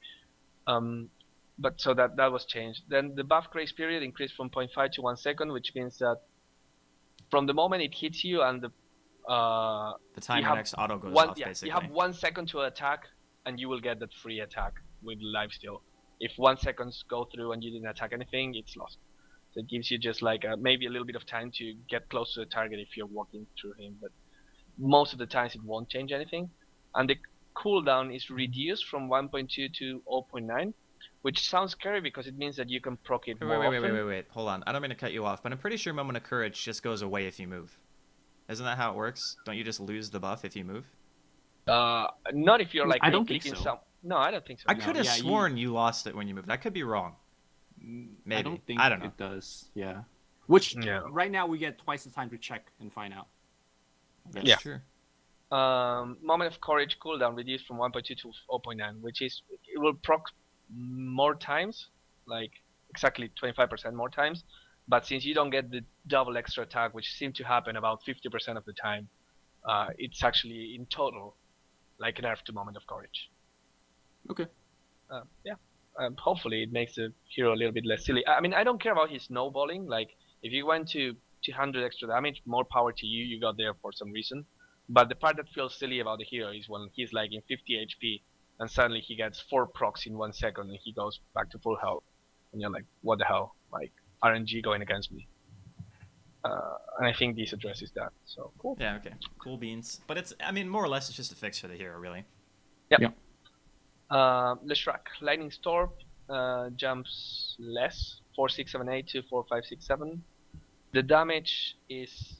But so that was changed. Then the buff grace period increased from 0.5 to 1 second, which means that from the moment it hits you and the The time you your have next auto goes one, off, yeah, basically. you have 1 second to attack, and you will get that free attack with lifesteal. If 1 second go through and you didn't attack anything, it's lost. So it gives you just like maybe a little bit of time to get close to the target if you're walking through him, but most of the times it won't change anything. And the cooldown is reduced from 1.2 to 0.9, which sounds scary because it means that you can proc it more often. Wait. Hold on. I don't mean to cut you off, but I'm pretty sure Moment of Courage just goes away if you move. Isn't that how it works? Don't you just lose the buff if you move? Not if you're like I don't think clicking so. some. No, I don't think so. I No. could have yeah, sworn you lost it when you moved. I could be wrong. Maybe. I don't think I don't know. it does. Yeah. Which Yeah. right now we get twice the time to check and find out. That's Yeah. true. Moment of Courage cooldown reduced from 1.2 to 0.9, which is it will proc more times, like exactly 25% more times. But since you don't get the double extra attack, which seems to happen about 50% of the time, it's actually in total like a nerf to Moment of Courage. Okay. Yeah. Hopefully it makes the hero a little bit less silly. I mean, I don't care about his snowballing. Like, if you went to 200 extra damage, more power to you. You got there for some reason. But the part that feels silly about the hero is when he's like in 50 HP and suddenly he gets 4 procs in 1 second and he goes back to full health. And you're like, what the hell? Like, RNG going against me. And I think this addresses that. So, cool. Yeah, okay. Cool beans. But it's, I mean, more or less it's just a fix for the hero, really. Yep. Leshrac, Lightning Storm jumps less, 4678 to 4567. The damage is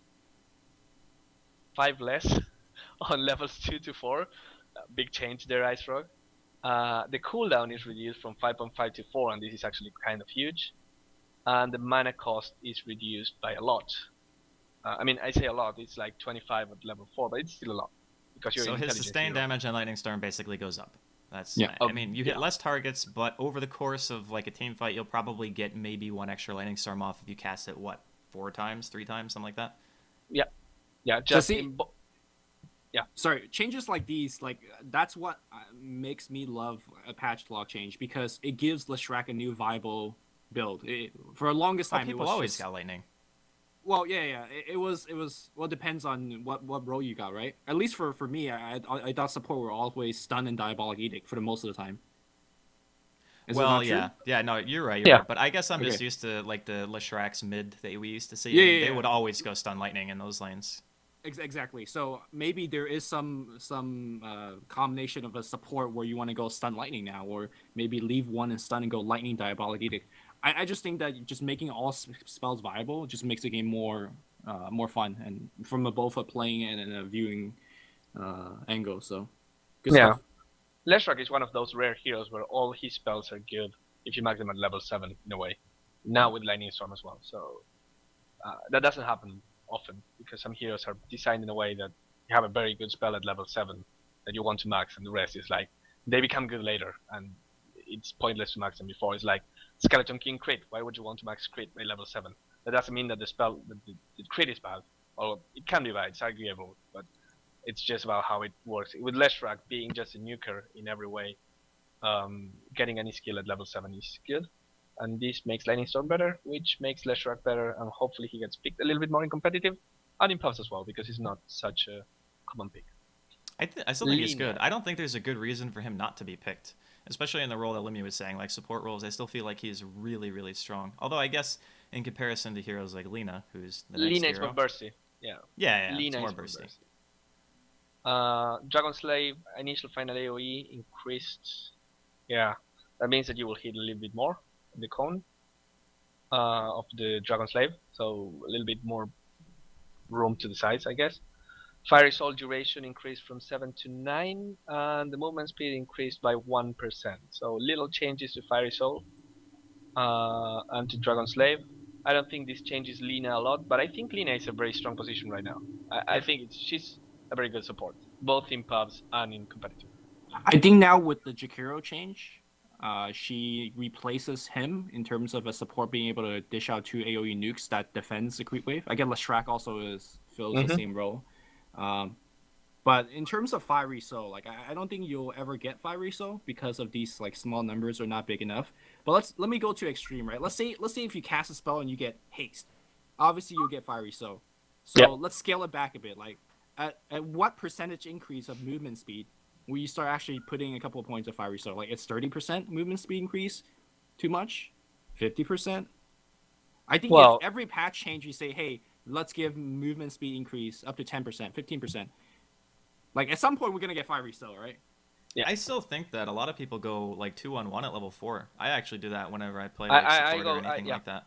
5 less on levels 2 to 4. Big change there, Ice Frog. The cooldown is reduced from 5.5 to 4, and this is actually kind of huge. And the mana cost is reduced by a lot. I mean, I say a lot, it's like 25 at level 4, but it's still a lot. because you're So his intelligence sustained hero. damage on Lightning Storm basically goes up. That's Yeah. I mean, you hit Yeah. less targets, but over the course of like a team fight, you'll probably get maybe one extra Lightning Storm off if you cast it 4 times, 3 times, something like that. Yeah, So just see, yeah. sorry, changes like these, like that's what makes me love a Patchlog change, because it gives Leshrac a new viable build. For the longest Well, time, it people was always just, got Lightning. well, yeah. It was. Well, it depends on what role you got, right? At least for me, I thought support were always stun and diabolic edict for the most of the time. Is it Well, not true? yeah, no, you're right, Yeah. But I guess I'm just Okay. used to like the Leshrac's mid that we used to see. Yeah, and yeah, they yeah. would always go stun Lightning in those lanes. Exactly. So maybe there is some combination of a support where you want to go stun lightning now, or maybe leave one and stun and go lightning diabolic edict. I just think that just making all spells viable just makes the game more fun, and from both a playing and a viewing angle. So good Yeah. stuff. Leshrac is one of those rare heroes where all his spells are good if you max them at level 7 in a way. Now with Lightning Storm as well, so that doesn't happen often because some heroes are designed in a way that you have a very good spell at level 7 that you want to max, and the rest is like they become good later, and it's pointless to max them before. It's like Skeleton King crit. Why would you want to max crit by level 7? That doesn't mean that the spell, the crit is bad, or it can be bad. It's arguable, but it's just about how it works. With Leshrac being just a nuker in every way, getting any skill at level 7 is good. And this makes Lightning Storm better, which makes Leshrac better, and hopefully he gets picked a little bit more in competitive, and in Puffs as well, because he's not such a common pick. I still think he's Lina. good. I don't think there's a good reason for him not to be picked, especially in the role that Lemieux was saying, like support roles. I still feel like he's really, really strong. Although I guess in comparison to heroes like Lina, who's the next Lina is hero, more bursty. Yeah. yeah, Lina it's more is bursty. Dragon Slave initial final AoE increased. Yeah, that means that you will hit a little bit more in the cone of the Dragon Slave, so a little bit more room to the sides, I guess. Fiery Soul duration increased from 7 to 9, and the movement speed increased by 1%. So little changes to Fiery Soul and to Dragon Slave. I don't think this changes Lina a lot, but I think Lina is a very strong position right now. I think she's a very good support, both in pubs and in competitive. I think now with the Jakiro change, she replaces him in terms of a support being able to dish out 2 AoE nukes that defends the creep wave. I get Leshrac also fills the same role. But in terms of Fiery Soul, like I don't think you'll ever get Fiery Soul because of these like small numbers are not big enough. But let me go to extreme, right? Let's say if you cast a spell and you get haste, obviously you'll get Fiery Soul. So let's scale it back a bit. Like at what percentage increase of movement speed will you start actually putting a couple of points of Fiery Soul? Like it's 30% movement speed increase, too much? 50%? I think if every patch change you say, hey, let's give movement speed increase up to 10%, 15%. Like at some point we're gonna get Fiery Soul, right? Yeah, I still think that a lot of people go like 2-on-1 at level 4. I actually do that whenever I play like support or anything like that.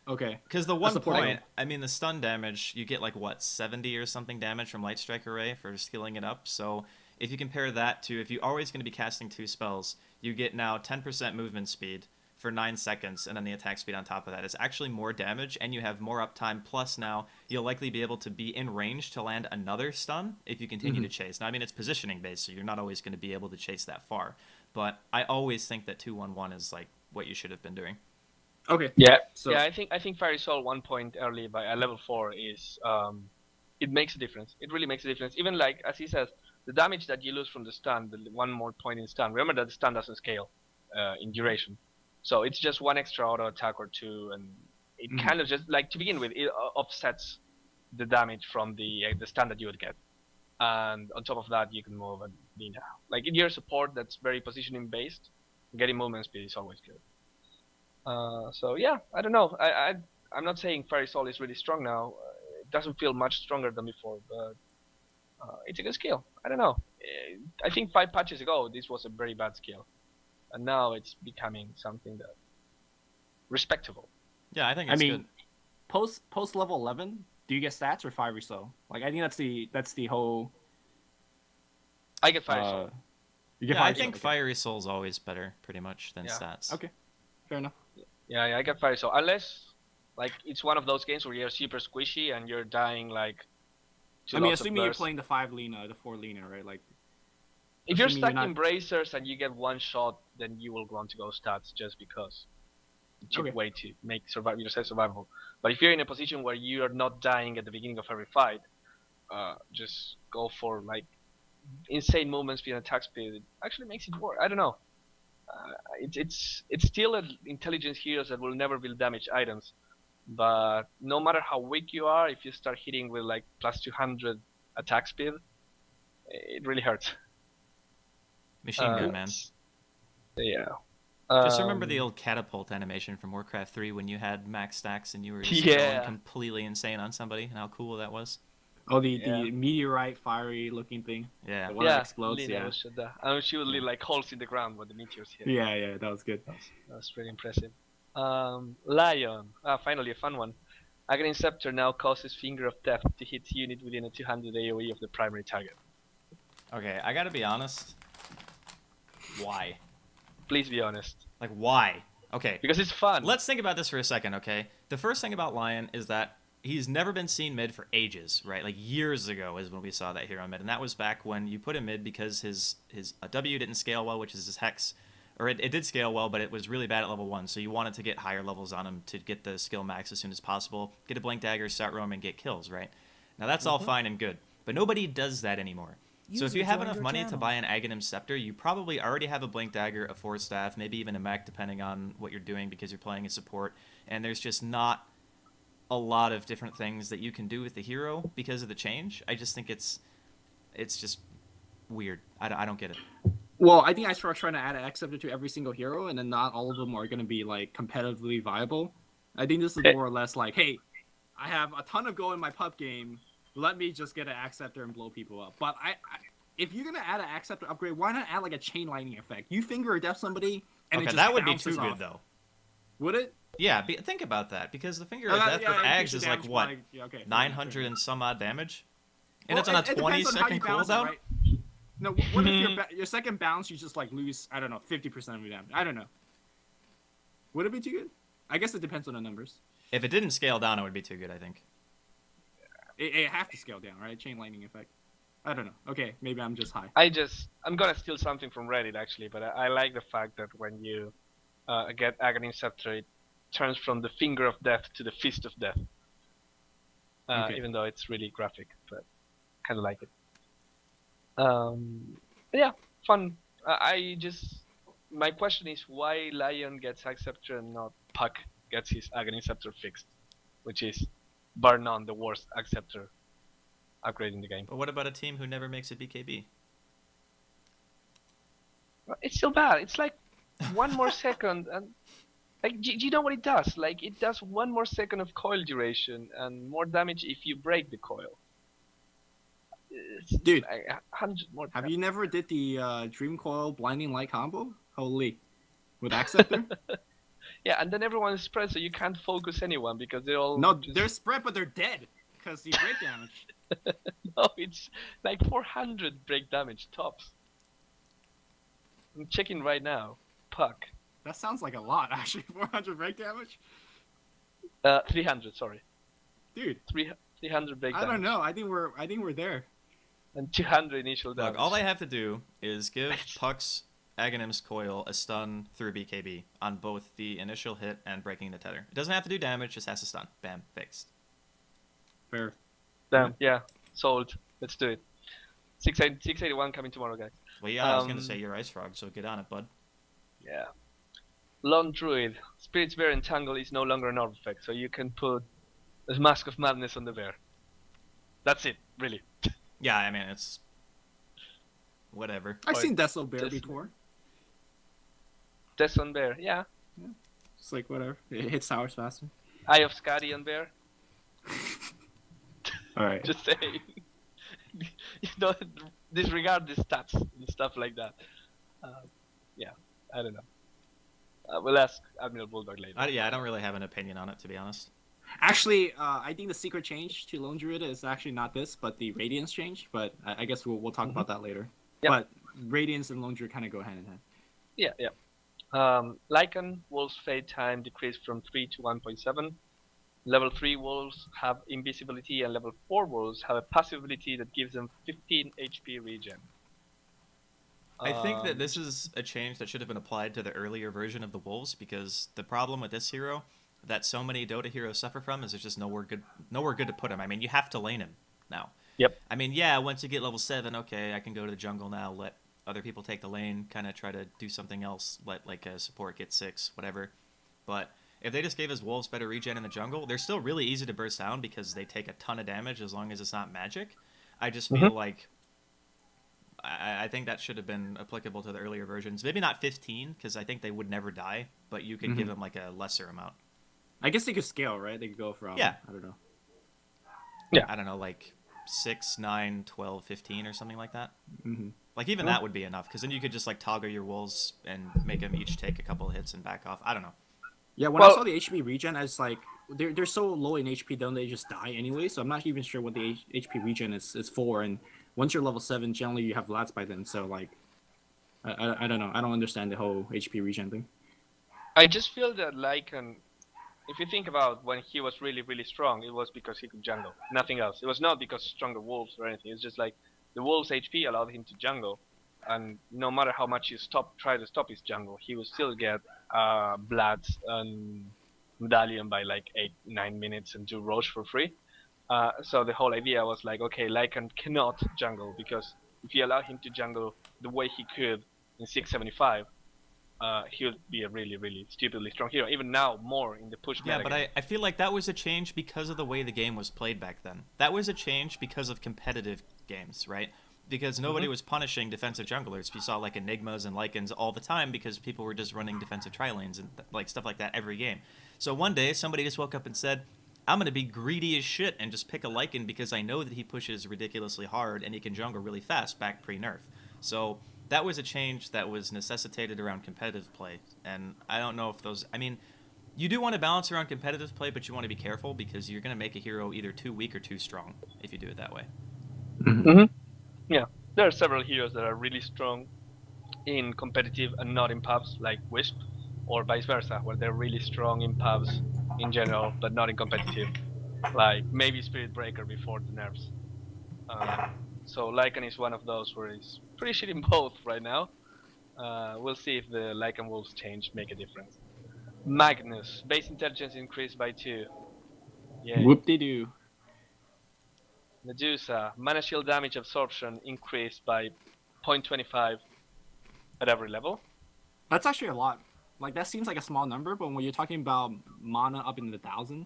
Okay? Because the one point, I mean, the stun damage, you get like what 70 or something damage from Light Strike Array for skilling it up. So if you compare that to if you're always going to be casting 2 spells, you get now 10% movement speed for 9 seconds, and then the attack speed on top of that. It's actually more damage, and you have more uptime, plus now you'll likely be able to be in range to land another stun if you continue to chase. Now, I mean, it's positioning based, so you're not always going to be able to chase that far, but I always think that 2-1-1 is like what you should have been doing. Okay. Yeah. So yeah, I think Fiery Soul 1 point early by level 4 is it makes a difference. It really makes a difference. Even like as he says, the damage that you lose from the stun, the 1 more point in stun. Remember that the stun doesn't scale in duration. So it's just 1 extra auto attack or 2, and it kind of just like to begin with it offsets the damage from the stun that you would get, and on top of that you can move and Lina. Like in your support that's very positioning based, getting movement speed is always good. So yeah, I don't know. I'm not saying Fiery Soul is really strong now. It doesn't feel much stronger than before, but it's a good skill. I don't know. I think 5 patches ago this was a very bad skill. And now it's becoming something that respectable. Yeah, I think it's good. Post level 11, do you get stats or Fiery Soul? Like I think that's the whole. I get Fiery Soul. I think Fiery Soul's always better, pretty much, than stats. Okay, fair enough. Yeah, I get Fiery Soul. Unless, like, it's one of those games where you're super squishy and you're dying, like, I mean, lots of assuming you're burst. playing the 5 Lina, the 4 Lina, right? Like, If you're assuming stuck you're in not- bracers and you get one shot, then you will want to go stats just because. Cheap Okay. way to make yourself survivable. But if you're in a position where you are not dying at the beginning of every fight, just go for like insane movement speed and attack speed. It actually makes it work. I don't know. It's still an intelligence heroes that will never build damage items, but no matter how weak you are, if you start hitting with like plus 200 attack speed, it really hurts. Machine gun, man. Yeah. Just remember the old catapult animation from Warcraft 3 when you had max stacks and you were just Yeah. going completely insane on somebody, and how cool that was. Oh, the meteorite, fiery looking thing. Yeah. The one that explodes. Lina Yeah. was shot down. And she would leave like holes in the ground where the meteors hit. Yeah, that was good. That was really impressive. Lion. Finally a fun one. Aghanim Scepter now causes Finger of Death to hit unit within a 200 AoE of the primary target. Okay, I gotta be honest. Why? Please be honest. Like, why? Okay. Because it's fun. Let's think about this for a second, okay? The first thing about Lion is that he's never been seen mid for ages, right? Like, years ago is when we saw that hero mid, and that was back when you put him mid because his W didn't scale well, which is his Hex. Or it did scale well, but it was really bad at level 1, so you wanted to get higher levels on him to get the skill max as soon as possible, get a Blink Dagger, start roaming, get kills, right? Now, that's all fine and good, but nobody does that anymore. So if you have enough money to buy an Aghanim Scepter, you probably already have a Blink Dagger, a Force Staff, maybe even a mech, depending on what you're doing because you're playing a support. And there's just not a lot of different things that you can do with the hero because of the change. I just think it's just weird. I don't get it. Well, I think I started trying to add an X Scepter to every single hero, and then not all of them are going to be like competitively viable. I think this is more or less like, hey, I have a ton of gold in my pup game. Let me just get an Axe Scepter and blow people up. But if you're gonna add an Axe Scepter upgrade, why not add like a chain lightning effect? You finger or death somebody, and Okay, it just that would be bounces too off. good though. Would it? Yeah, think about that because the Finger of Death with Ags is like what, 900 and some odd damage, and it's on a 20-second cooldown. Right? No, what if your second bounce you just like lose, I don't know, 50% of your damage? I don't know. Would it be too good? I guess it depends on the numbers. If it didn't scale down, it would be too good, I think. It have to scale down, right? Chain lightning effect. I don't know. Okay, maybe I'm just high. I'm gonna steal something from Reddit actually, but I like the fact that when you get Aghanim Scepter, it turns from the Finger of Death to the Fist of Death. Even though it's really graphic, but kind of like it. Yeah, fun. My question is why Lion gets Axe Scepter and not Puck gets his Aghanim Scepter fixed, which is bar none the worst Axe Scepter upgrade in the game. But what about a team who never makes a BKB? It's still bad. It's like one more second, and like, do you know what it does? Like, it does 1 more second of coil duration and more damage if you break the coil. Dude, like 100 more. Have you never did the Dream Coil Blinding Light combo? Holy, with Axe Scepter? Yeah, and then everyone is spread, so you can't focus anyone because they're all. No, they're spread, but they're dead because you break damage. No, it's like 400 break damage tops. I'm checking right now. Puck. That sounds like a lot, actually. 400 break damage? 300, sorry. Dude. 300 break damage. I don't know. I think we're there. And 200 initial damage. Look, all they have to do is give Puck's Aghanim's Coil a stun through BKB on both the initial hit and breaking the tether. It doesn't have to do damage, just has to stun. Bam, fixed. Fair. Damn, yeah. Sold. Let's do it. 681 coming tomorrow, guys. Well, yeah, I was going to say you're Ice Frog, so get on it, bud. Yeah. Lone Druid. Spirit's Bear Entangle is no longer an orb effect, so you can put a Mask of Madness on the bear. That's it, really. Yeah, I mean, it's... whatever. I've seen Deso Bear before. Death on Bear, yeah. It's like, whatever. It hits towers faster. Eye of Skadi on Bear. Alright. Just saying. You don't disregard the stats and stuff like that. Yeah, I don't know. We'll ask Admiral Bulldog later. Yeah, I don't really have an opinion on it, to be honest. Actually, I think the secret change to Lone Druid is actually not this, but the Radiance change. But I guess we'll talk about that later. Yep. But Radiance and Lone Druid kind of go hand in hand. Yeah, yeah. Lycan, Wolf's Fade time decreased from 3 to 1.7. Level 3 wolves have invisibility, and level 4 wolves have a passive ability that gives them 15 HP regen. I think that this is a change that should have been applied to the earlier version of the wolves, because the problem with this hero that so many Dota heroes suffer from is there's just nowhere good to put him. I mean, you have to lane him now. Yep. I mean, yeah, once you get level 7, okay, I can go to the jungle now, let other people take the lane, kind of try to do something else, let like a support get 6, whatever. But if they just gave his wolves better regen in the jungle, they're still really easy to burst down because they take a ton of damage as long as it's not magic. I just feel like I think that should have been applicable to the earlier versions. Maybe not 15, because I think they would never die, but you could give them like a lesser amount. I guess they could scale, right? They could go from, yeah. I don't know. Yeah. I don't know, like 6, 9, 12, 15 or something like that. Mm-hmm. Like even that would be enough, because then you could just like toggle your wolves and make them each take a couple of hits and back off. I don't know. Yeah, when I saw the HP regen, I was like, they're so low in HP, don't they just die anyway? So I'm not even sure what the HP regen is for. And once you're level 7, generally you have lats by then. So like, I don't know. I don't understand the whole HP regen thing. I just feel that Lycan, if you think about when he was really, really strong, it was because he could jungle. Nothing else. It was not because stronger wolves or anything. It's just like the wolves' HP allowed him to jungle. And no matter how much you try to stop his jungle, he would still get Bloods and Medallion by like 8-9 minutes and do Roche for free. So the whole idea was like, okay, Lycan cannot jungle, because if you allow him to jungle the way he could in 675, he'll be a really, really stupidly strong hero. Even now, more in the push meta. Yeah, but I feel like that was a change because of the way the game was played back then. That was a change because of competitive games, right? Because nobody was punishing defensive junglers. We saw like Enigmas and Lycans all the time because people were just running defensive tri-lanes and like stuff like that every game. So one day somebody just woke up and said, I'm going to be greedy as shit and just pick a Lycan because I know that he pushes ridiculously hard and he can jungle really fast back pre-nerf. So that was a change that was necessitated around competitive play. And I don't know if those... I mean, you do want to balance around competitive play, but you want to be careful because you're going to make a hero either too weak or too strong if you do it that way. Yeah, there are several heroes that are really strong in competitive and not in pubs, like Wisp, or vice versa, where they're really strong in pubs in general, but not in competitive. Like maybe Spirit Breaker before the nerfs. So Lycan is one of those where he's pretty shit in both right now. We'll see if the Lycan Wolves change make a difference. Magnus, base intelligence increased by 2. Yay. Whoop-de-doo. Medusa, mana shield damage absorption increased by 0.25 at every level. That's actually a lot. Like, that seems like a small number, but when you're talking about mana up in the 1,000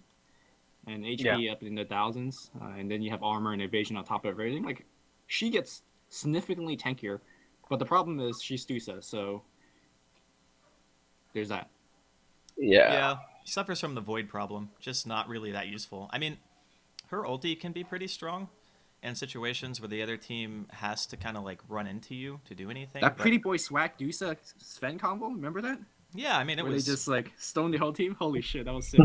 and HP up in the thousands, and then you have armor and evasion on top of everything, like, she gets significantly tankier. But the problem is she's Stusa, so there's that. Yeah, suffers from the void problem. Just not really that useful. I mean, her ulti can be pretty strong in situations where the other team has to kind of like run into you to do anything. That Pretty Boy Swag Dusa Sven combo, remember that? Yeah, I mean, it was... They just like stoned the whole team? Holy shit, that was sick.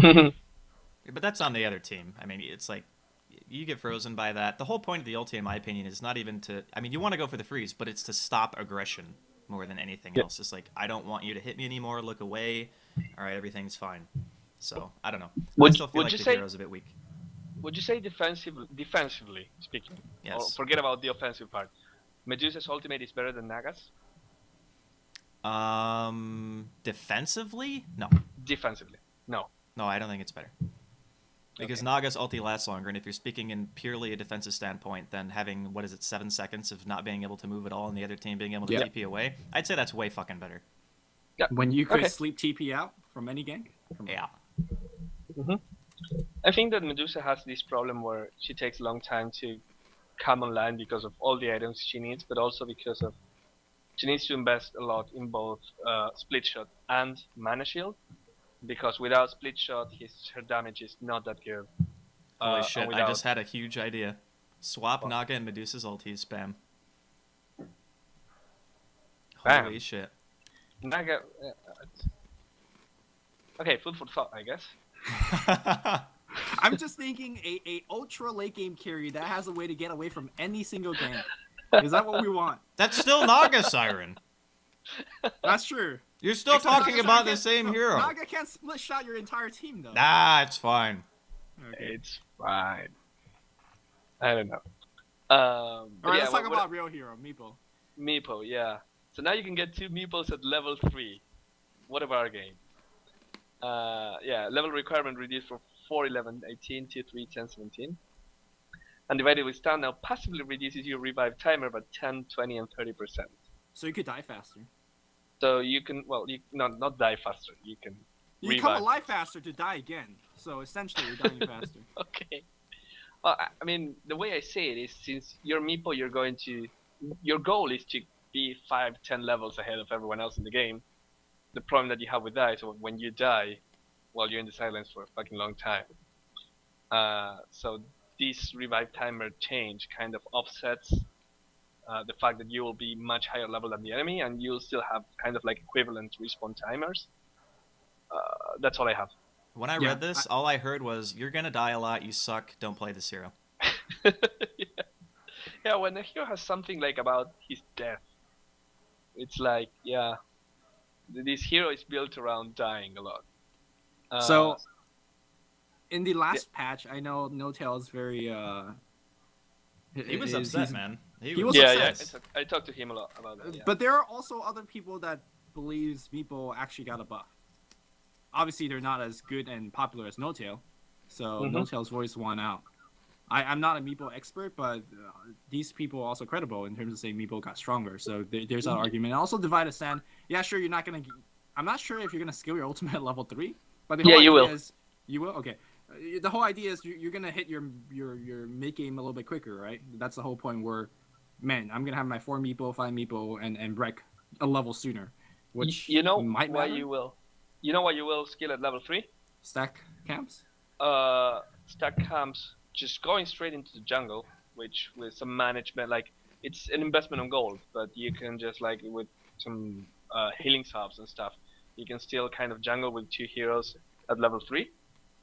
But that's on the other team. I mean, it's like, you get frozen by that. The whole point of the ulti, in my opinion, is not even to... I mean, you want to go for the freeze, but it's to stop aggression more than anything else. It's like, I don't want you to hit me anymore, look away. Alright, everything's fine. So, I don't know. I still feel like the hero's a bit weak. Would you say defensively speaking, yes, or forget about the offensive part, Medusa's ultimate is better than Naga's? Defensively? No. Defensively, no. No, I don't think it's better. Because Naga's ulti lasts longer, and if you're speaking in purely a defensive standpoint, then having, 7 seconds of not being able to move at all and the other team being able to TP away, I'd say that's way fucking better. Yeah. When you could sleep TP out from any gank? Yeah. I think that Medusa has this problem where she takes a long time to come online because of all the items she needs, but also because of she needs to invest a lot in both split shot and mana shield, because without split shot her damage is not that good. Holy shit, I just had a huge idea. Swap Naga and Medusa's ultis, spam. Holy shit. Naga... okay, food for thought, I guess. I'm just thinking a ultra late game carry that has a way to get away from any single gank. Is that what we want? That's still Naga Siren. That's true. You're still talking about the same hero. Naga can't split shot your entire team though. Nah, it's fine. Okay. It's fine. I don't know. All right, Yeah, let's talk about real hero, Meeple. Meeple, yeah. So now you can get 2 Meeples at level 3. What a bargain. Yeah, level requirement reduced from 4, 11, 18 to 3, 10, 17. And divided with stun now passively reduces your revive timer by 10, 20, and 30%. So you could die faster. So you can, well, you not die faster. You can You come alive faster to die again. So essentially, you're dying faster. Okay. Well, I mean, the way I say it is, since you're Meeple, your goal is to be 5, 10 levels ahead of everyone else in the game. The problem that you have with that is when you die, well, you're in the silence for a fucking long time. So this revive timer change kind of offsets the fact that you will be much higher level than the enemy, and you'll still have kind of like equivalent respawn timers. That's all I have. When I read this, all I heard was, "You're gonna die a lot. You suck. Don't play this hero." Yeah, when a hero has something like about his death, it's like, yeah, this hero is built around dying a lot. So, in the last patch, I know No Tail's very he was upset, man. He was upset. I talked to him a lot about that. Yeah. But there are also other people that believes Meeple actually got a buff. Obviously, they're not as good and popular as No Tail, so No Tail's voice won out. I'm not a Meeple expert, but these people are also credible in terms of saying Meeple got stronger. So there's that argument. And also, Divide Ascend. Yeah, sure, you're not gonna. I'm not sure if you're gonna skill your ultimate at level 3, but the whole idea is you will. Okay, the whole idea is you're gonna hit your mid game a little bit quicker, right? That's the whole point. Where, man, I'm gonna have my 4 Meeple, 5 Meeple, and wreck a level sooner, which might why matter. you will. You know why you will skill at level 3? Stack camps. Stack camps. Just going straight into the jungle, which with some management, like it's an investment on gold, but you can just like with some healing subs and stuff, you can still kind of jungle with 2 heroes at level 3.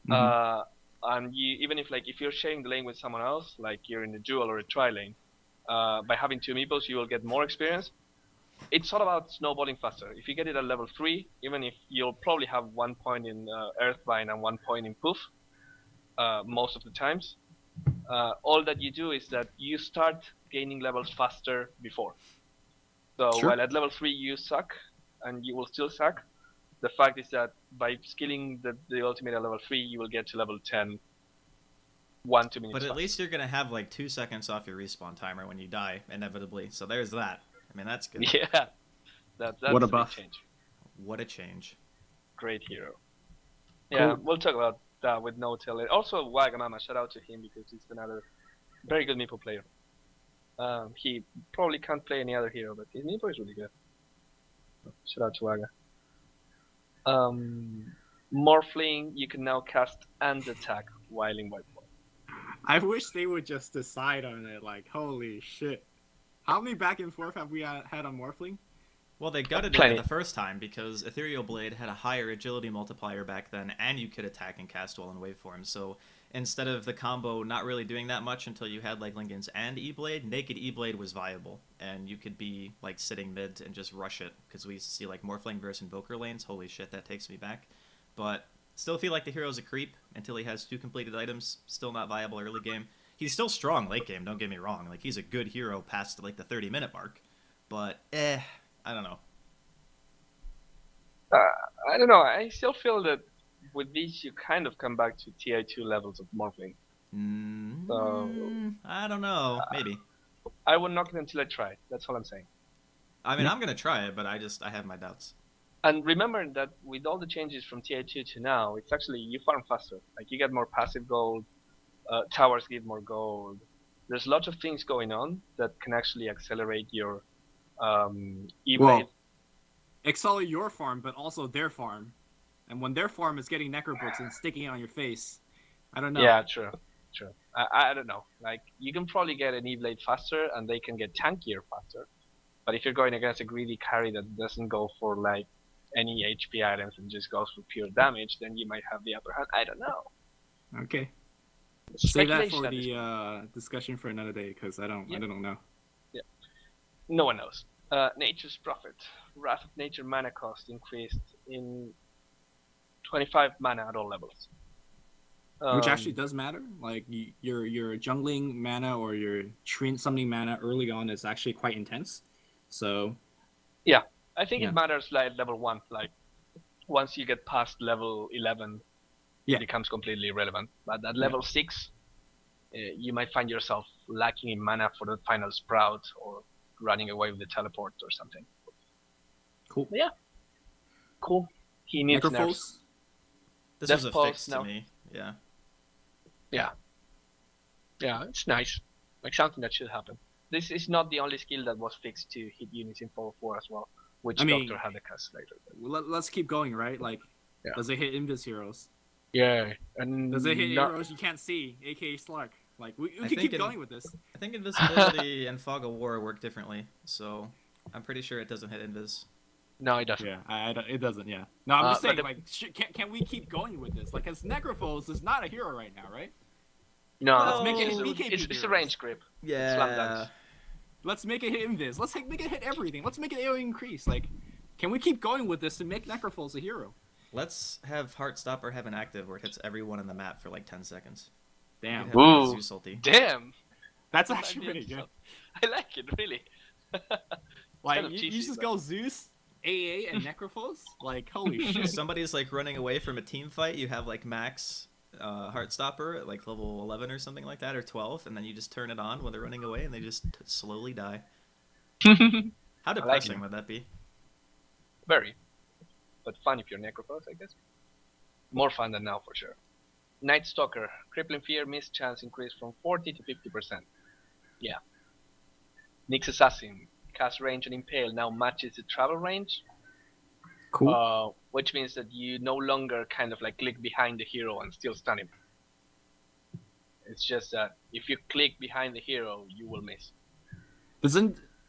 And you, even if you're sharing the lane with someone else, like you're in a duel or a tri lane, by having 2 meeples, you will get more experience. It's all about snowballing faster. If you get it at level 3, even if you'll probably have 1 point in Earthbind and 1 point in Poof, most of the times. All that you do is that you start gaining levels faster before. So while at level 3 you suck, and you will still suck, the fact is that by skilling the ultimate at level 3, you will get to level 10 1-2 minutes. But at least you're gonna have like 2 seconds off your respawn timer when you die, inevitably. So there's that. I mean, that's good. Yeah, that's what a big buff. change. What a change. Great hero. Yeah, we'll talk about that with No Tail. Also, Wagamama, shout out to him because he's another very good Meeple player. He probably can't play any other hero, but his Meeple is really good. Shout out to Waga. Morphling, you can now cast and attack while in white form. I wish they would just decide on it. Like, holy shit. How many back and forth have we had on Morphling? Well, they gutted it the first time because Ethereal Blade had a higher agility multiplier back then, and you could attack and cast while in waveform. So instead of the combo not really doing that much until you had like Linken's and E-Blade, Naked E-Blade was viable, and you could be like sitting mid and just rush it, because we used to see like Morphling-verse Invoker lanes. Holy shit, that takes me back. But still feel like the hero's a creep until he has 2 completed items. Still not viable early game. He's still strong late game, don't get me wrong. Like, he's a good hero past like the 30-minute mark. But I don't know. I don't know. I still feel that with these, you kind of come back to TI2 levels of Morphling. So I don't know. Maybe. I would knock it until I try. That's all I'm saying. I mean, I'm going to try it, but I have my doubts. And remember that with all the changes from TI2 to now, it's actually, you farm faster. Like, you get more passive gold, towers give more gold. There's lots of things going on that can actually accelerate your E-Blade. Accelerate your farm, but also their farm. And when their farm is getting necrobooks and sticking it on your face, I don't know. Yeah, true. I don't know. Like, you can probably get an E-Blade faster, and they can get tankier faster. But if you're going against a greedy carry that doesn't go for like any HP items and just goes for pure damage, then you might have the upper hand. I don't know. Okay. Save that for the discussion for another day, because I don't know. Yeah. No one knows. Nature's Prophet. Wrath of Nature mana cost increased in 25 mana at all levels. Which actually does matter. Like your jungling mana or your treant summoning mana early on is actually quite intense. So yeah, I think Yeah. it matters like level 1. Like once you get past level 11, Yeah. it becomes completely irrelevant. But at level 6, you might find yourself lacking in mana for the final sprout or running away with the teleport or something. cool. But yeah, cool. He needs nerfs. Necrophos. This Death was a Pulse fix to now. me. Yeah. Yeah, it's nice. Like something that should happen. This is not the only skill that was fixed to hit units in 4-4 as well, which I mean- Doctor had the cast later. Let's keep going, right? Like, Yeah. does it hit Invis heroes? Yeah, and Does it hit heroes you can't see, aka Slark? Like, we can think keep it- going with this. I think invisibility and fog of war work differently, so I'm pretty sure it doesn't hit invis. No, it doesn't. Yeah, it doesn't. Yeah. No, I'm just but saying, the- like, can we keep going with this? Like, as Necrophos is not a hero right now, right? No, Let's make it it's, BKB it's a heroes. range grip. Yeah. Slam dunks. Let's make it hit Invis. Let's make it hit everything. Let's make it AoE increase. Like, can we keep going with this to make Necrophos a hero? Let's have Heartstopper have an active where it hits everyone on the map for like 10 seconds. Damn, We could have Ooh. Zeus ulti. Damn, that's that actually idea pretty is good. I like it really. Like, kind of you cheesy, just but- go Zeus, AA, and Necrophos. Like, holy shit. Somebody's like running away from a team fight, you have like max Heartstopper at like level 11 or something like that, or 12, and then you just turn it on when they're running away and they just slowly die. How depressing would that be? Very, but fun if you're Necrophos, I guess. More fun than now for sure. Night Stalker, crippling fear, miss chance increased from 40 to 50%. Yeah. Nyx Assassin, cast range and impale now matches the travel range. Cool. Which means that you no longer kind of like click behind the hero and still stun him. It's just that if you click behind the hero, you will miss.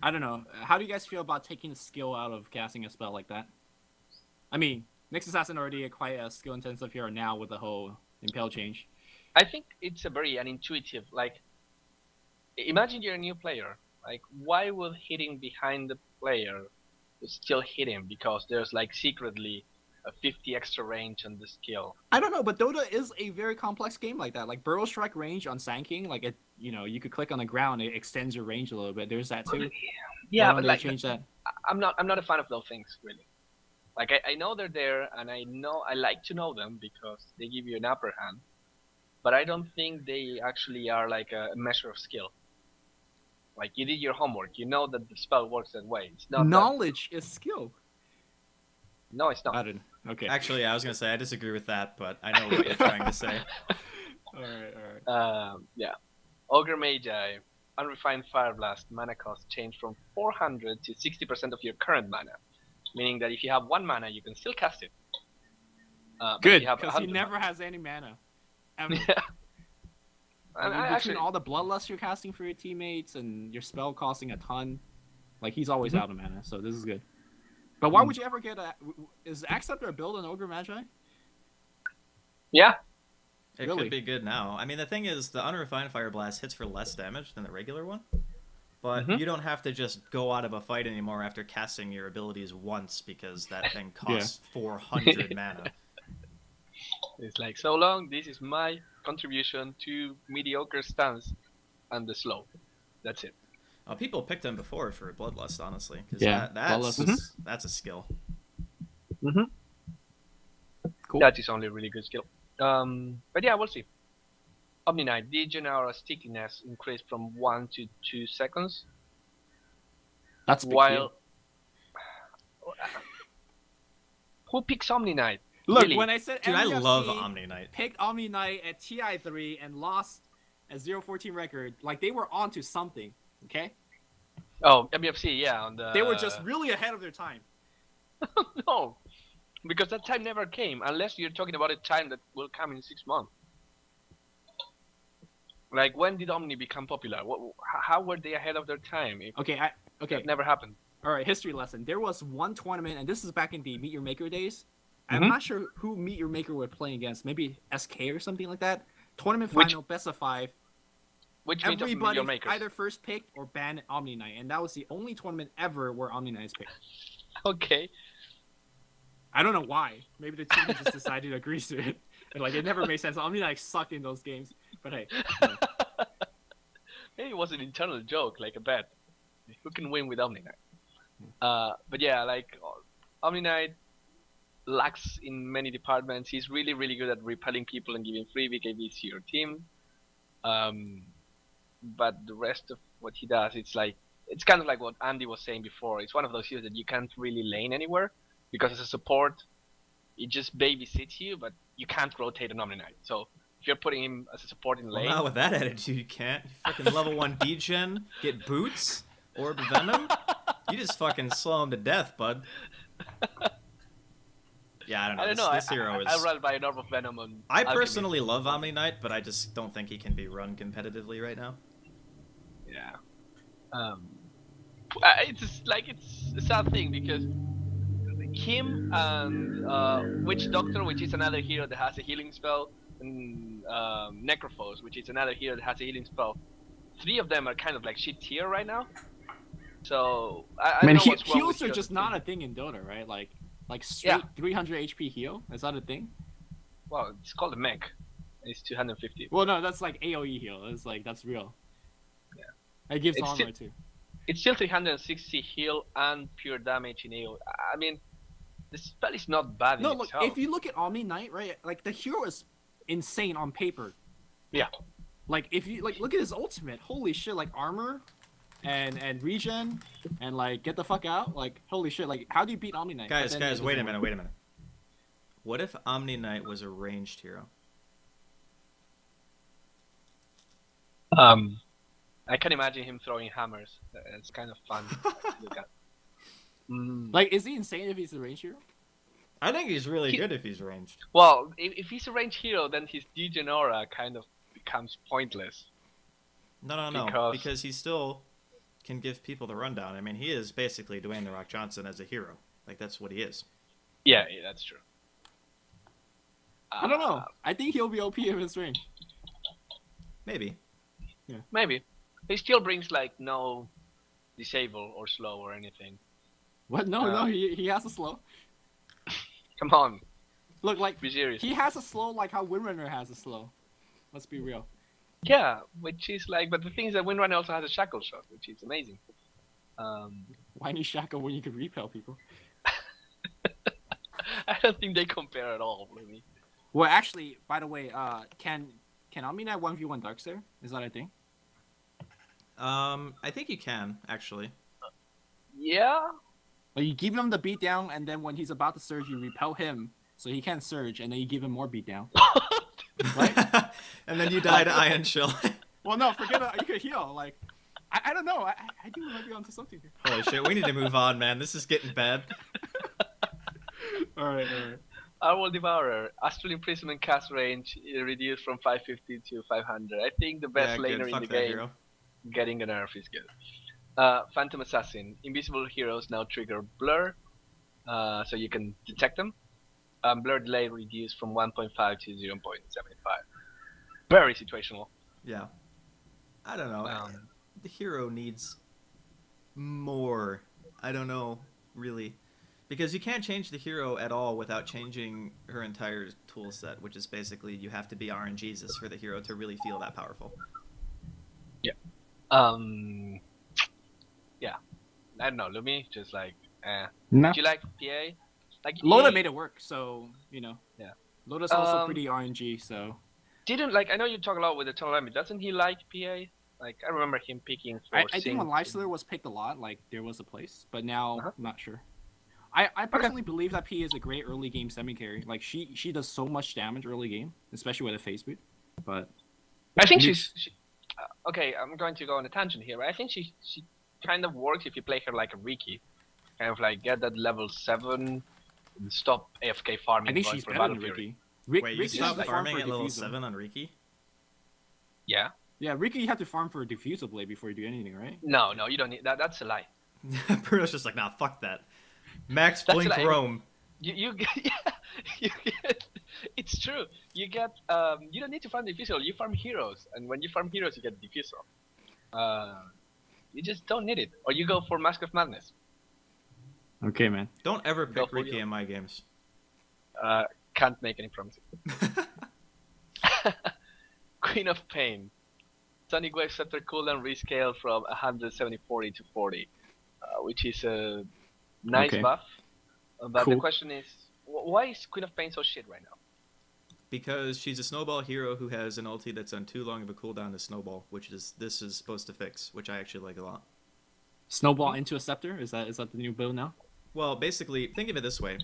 I don't know. How do you guys feel about taking a skill out of casting a spell like that? I mean, Nyx Assassin already quite a skill-intensive hero now with the whole Impale change. I think it's a very unintuitive, like, imagine you're a new player. Like, why would hitting behind the player still hit him? Because there's like secretly a 50 extra range on the skill. I don't know, but Dota is a very complex game like that. Like Burrow Strike range on Sand King, like it, you could click on the ground, it extends your range a little bit. There's that too. Yeah, Why but don't they like, change that. I'm not a fan of those things really. Like I know they're there, and I like to know them because they give you an upper hand. But I don't think they actually are like a measure of skill. Like you did your homework, you know that the spell works that way. It's not Knowledge is skill. No, it's not. I didn't. Okay. Actually, I was gonna say I disagree with that, but I know what you're trying to say. All right. Yeah. Ogre Magi, Unrefined Fire Blast mana cost changed from 400 to 60% of your current mana, meaning that if you have 1 mana, you can still cast it. But if Good, you have because he 100 never has any mana. I mean, Yeah. I mean, I between actually, all the bloodlust you're casting for your teammates and your spell costing a ton, like he's always out of mana, so this is good. But why would you ever get a? Is Acceptor build an Ogre Magi? yeah. It Really? could be good now. I mean, the thing is, the Unrefined Fire Blast hits for less damage than the regular one. But you don't have to just go out of a fight anymore after casting your abilities once because that thing costs 400 mana. It's like, so long, this is my contribution to mediocre stance and the slow. That's it. People picked them before for Bloodlust, honestly. 'Cause Yeah, that's, Bloodlust that's a skill. Cool. That is only a really good skill. But yeah, we'll see. Omni Knight, did Genara stickiness increase from 1 to 2 seconds? That's a big While deal. who picks Omni Knight? Look, really? when I said Dude, I MFC love Omni Knight. picked Omni Knight at TI3 and lost a 0-14 record, like they were onto something. Okay, Oh, MFC, yeah. On the... they were just really ahead of their time. no, because that time never came, unless you're talking about a time that will come in 6 months. Like, when did Omni become popular? How were they ahead of their time? Okay, okay. That never happened. All right, history lesson. There was one tournament, and this is back in the Meet Your Maker days. Mhm. I'm not sure who Meet Your Maker were playing against. Maybe SK or something like that. Tournament Which- final, best of 5. Which means of Everybody your makers. either first picked or banned Omni Knight, and that was the only tournament ever where Omni Knight is picked. Okay. I don't know why. Maybe the team just decided to agree to it. And, like, it never made sense. Omni-Knight sucked in those games. But hey. Maybe it was an internal joke, like a bet. Who can win with Omni-Knight? But yeah, like, Omni-Knight lacks in many departments. He's really, really good at repelling people and giving free BKBs to your team. But the rest of what he does, it's kind of like what Andy was saying before. It's one of those heroes that you can't really lane anywhere because as a support, it just babysits you, but you can't rotate an Omni-Knight. So if you're putting him as a support in lane, well, not with that attitude, you can't. You fucking level 1 degen, get boots, orb venom. You just fucking slow him to death, bud. Yeah, I don't know. I don't know. This hero is. I run by an orb of venom on. I personally love Omni-Knight, but I just don't think he can be run competitively right now. Yeah. It's just like it's a sad thing because him and Witch Doctor, which is another hero that has a healing spell, and Necrophos, which is another hero that has a healing spell. 3 of them are kind of like shit tier right now. So I don't know what's wrong heals with are just not a thing in Dota, right? Like straight 300 HP heal. Is that a thing? Well, it's called a mech. It's 250. Well, no, that's like AOE heal. It's like that's real. Yeah. It gives armor too. It's still 360 heal and pure damage in AOE. I mean, the spell is not bad in look, itself. if you look at Omni-Knight, right, like the hero is insane on paper. Yeah. Like if you look at his ultimate, holy shit, like armor and regen and like get the fuck out, like holy shit, like how do you beat Omni-Knight? Guys, wait a minute. What if Omni-Knight was a ranged hero? I can imagine him throwing hammers. It's kind of fun to look at. Like, is he insane if he's a ranged hero? I think he's really good if he's ranged. Well, if he's a ranged hero, then his degen aura kind of becomes pointless. No. Because he still can give people the rundown. I mean, he is basically Dwayne The Rock Johnson as a hero. Like, that's what he is. Yeah, that's true. I don't know. I think he'll be OP if it's ranged. Maybe. Yeah. Maybe. He still brings, like, no disable or slow or anything. What? No, he has a slow. Come on. Look, like, be serious. He has a slow like how Windrunner has a slow. Let's be real. Yeah, which is like, but the thing is that Windrunner also has a shackle shot, which is amazing. Why need shackle when you can repel people? I don't think they compare at all, really. Well, actually, by the way, can Omni-Knight 1v1 Darkseer? Is that a thing? I think you can, actually. Yeah? Like, you give him the beatdown, and then when he's about to surge, you repel him, so he can't surge, and then you give him more beatdown. Right? And then you die to Iron Chill. Well, no, forget it. You could heal. Like, I don't know. I think we might be onto something here. Holy shit, we need to move on, man. This is getting bad. Alright. Owl Devourer, Astral Imprisonment cast range reduced from 550 to 500. I think the best laner in the game hero. getting a nerf is good. Phantom Assassin, invisible heroes now trigger blur, so you can detect them. Blur delay reduced from 1.5 to 0.75. Very situational. Yeah. I don't know. The hero needs more. I don't know, really. Because you can't change the hero at all without changing her entire tool set, which is basically you have to be RNGesus for the hero to really feel that powerful. Yeah. Yeah. I don't know, Lumi, just like, No. Do you like PA? Like Loda made it work, so, you know. Yeah. Loda's also pretty RNG, so. I know you talk a lot with the Total doesn't he like PA? Like, I remember him picking for I think when Lifestealer was picked a lot, like, there was a place, but now, I'm not sure. I personally believe that P is a great early game semi-carry. Like, she does so much damage early game, especially with a phase boot. But I think she's okay, I'm going to go on a tangent here, but I think she kind of works if you play her like a Riki. Kind of like get that level 7 and stop AFK farming. I think she's better than Riki. Wait, you stop farming at level 7 on Riki? Yeah. Yeah, Riki you have to farm for a Diffusal Blade before you do anything, right? No, you don't need that. That's a lie. Bruno's just like, nah, fuck that. Max Blink Roam. You get, it's true. You get you don't need to farm Diffusal. You farm heroes, and when you farm heroes, you get Diffusal. You just don't need it, or you go for Mask of Madness. Okay, man. Don't ever pick Riki in my games. Can't make any promises. Queen of Pain. Sonic Wave Scepter cooldown rescale from 170-40 to 40, which is a nice buff. But the question is, why is Queen of Pain so shit right now? Because she's a snowball hero who has an ulti that's on too long of a cooldown to snowball, which this is supposed to fix, which I actually like a lot. Snowball into a scepter? Is that the new build now? Well, basically, think of it this way.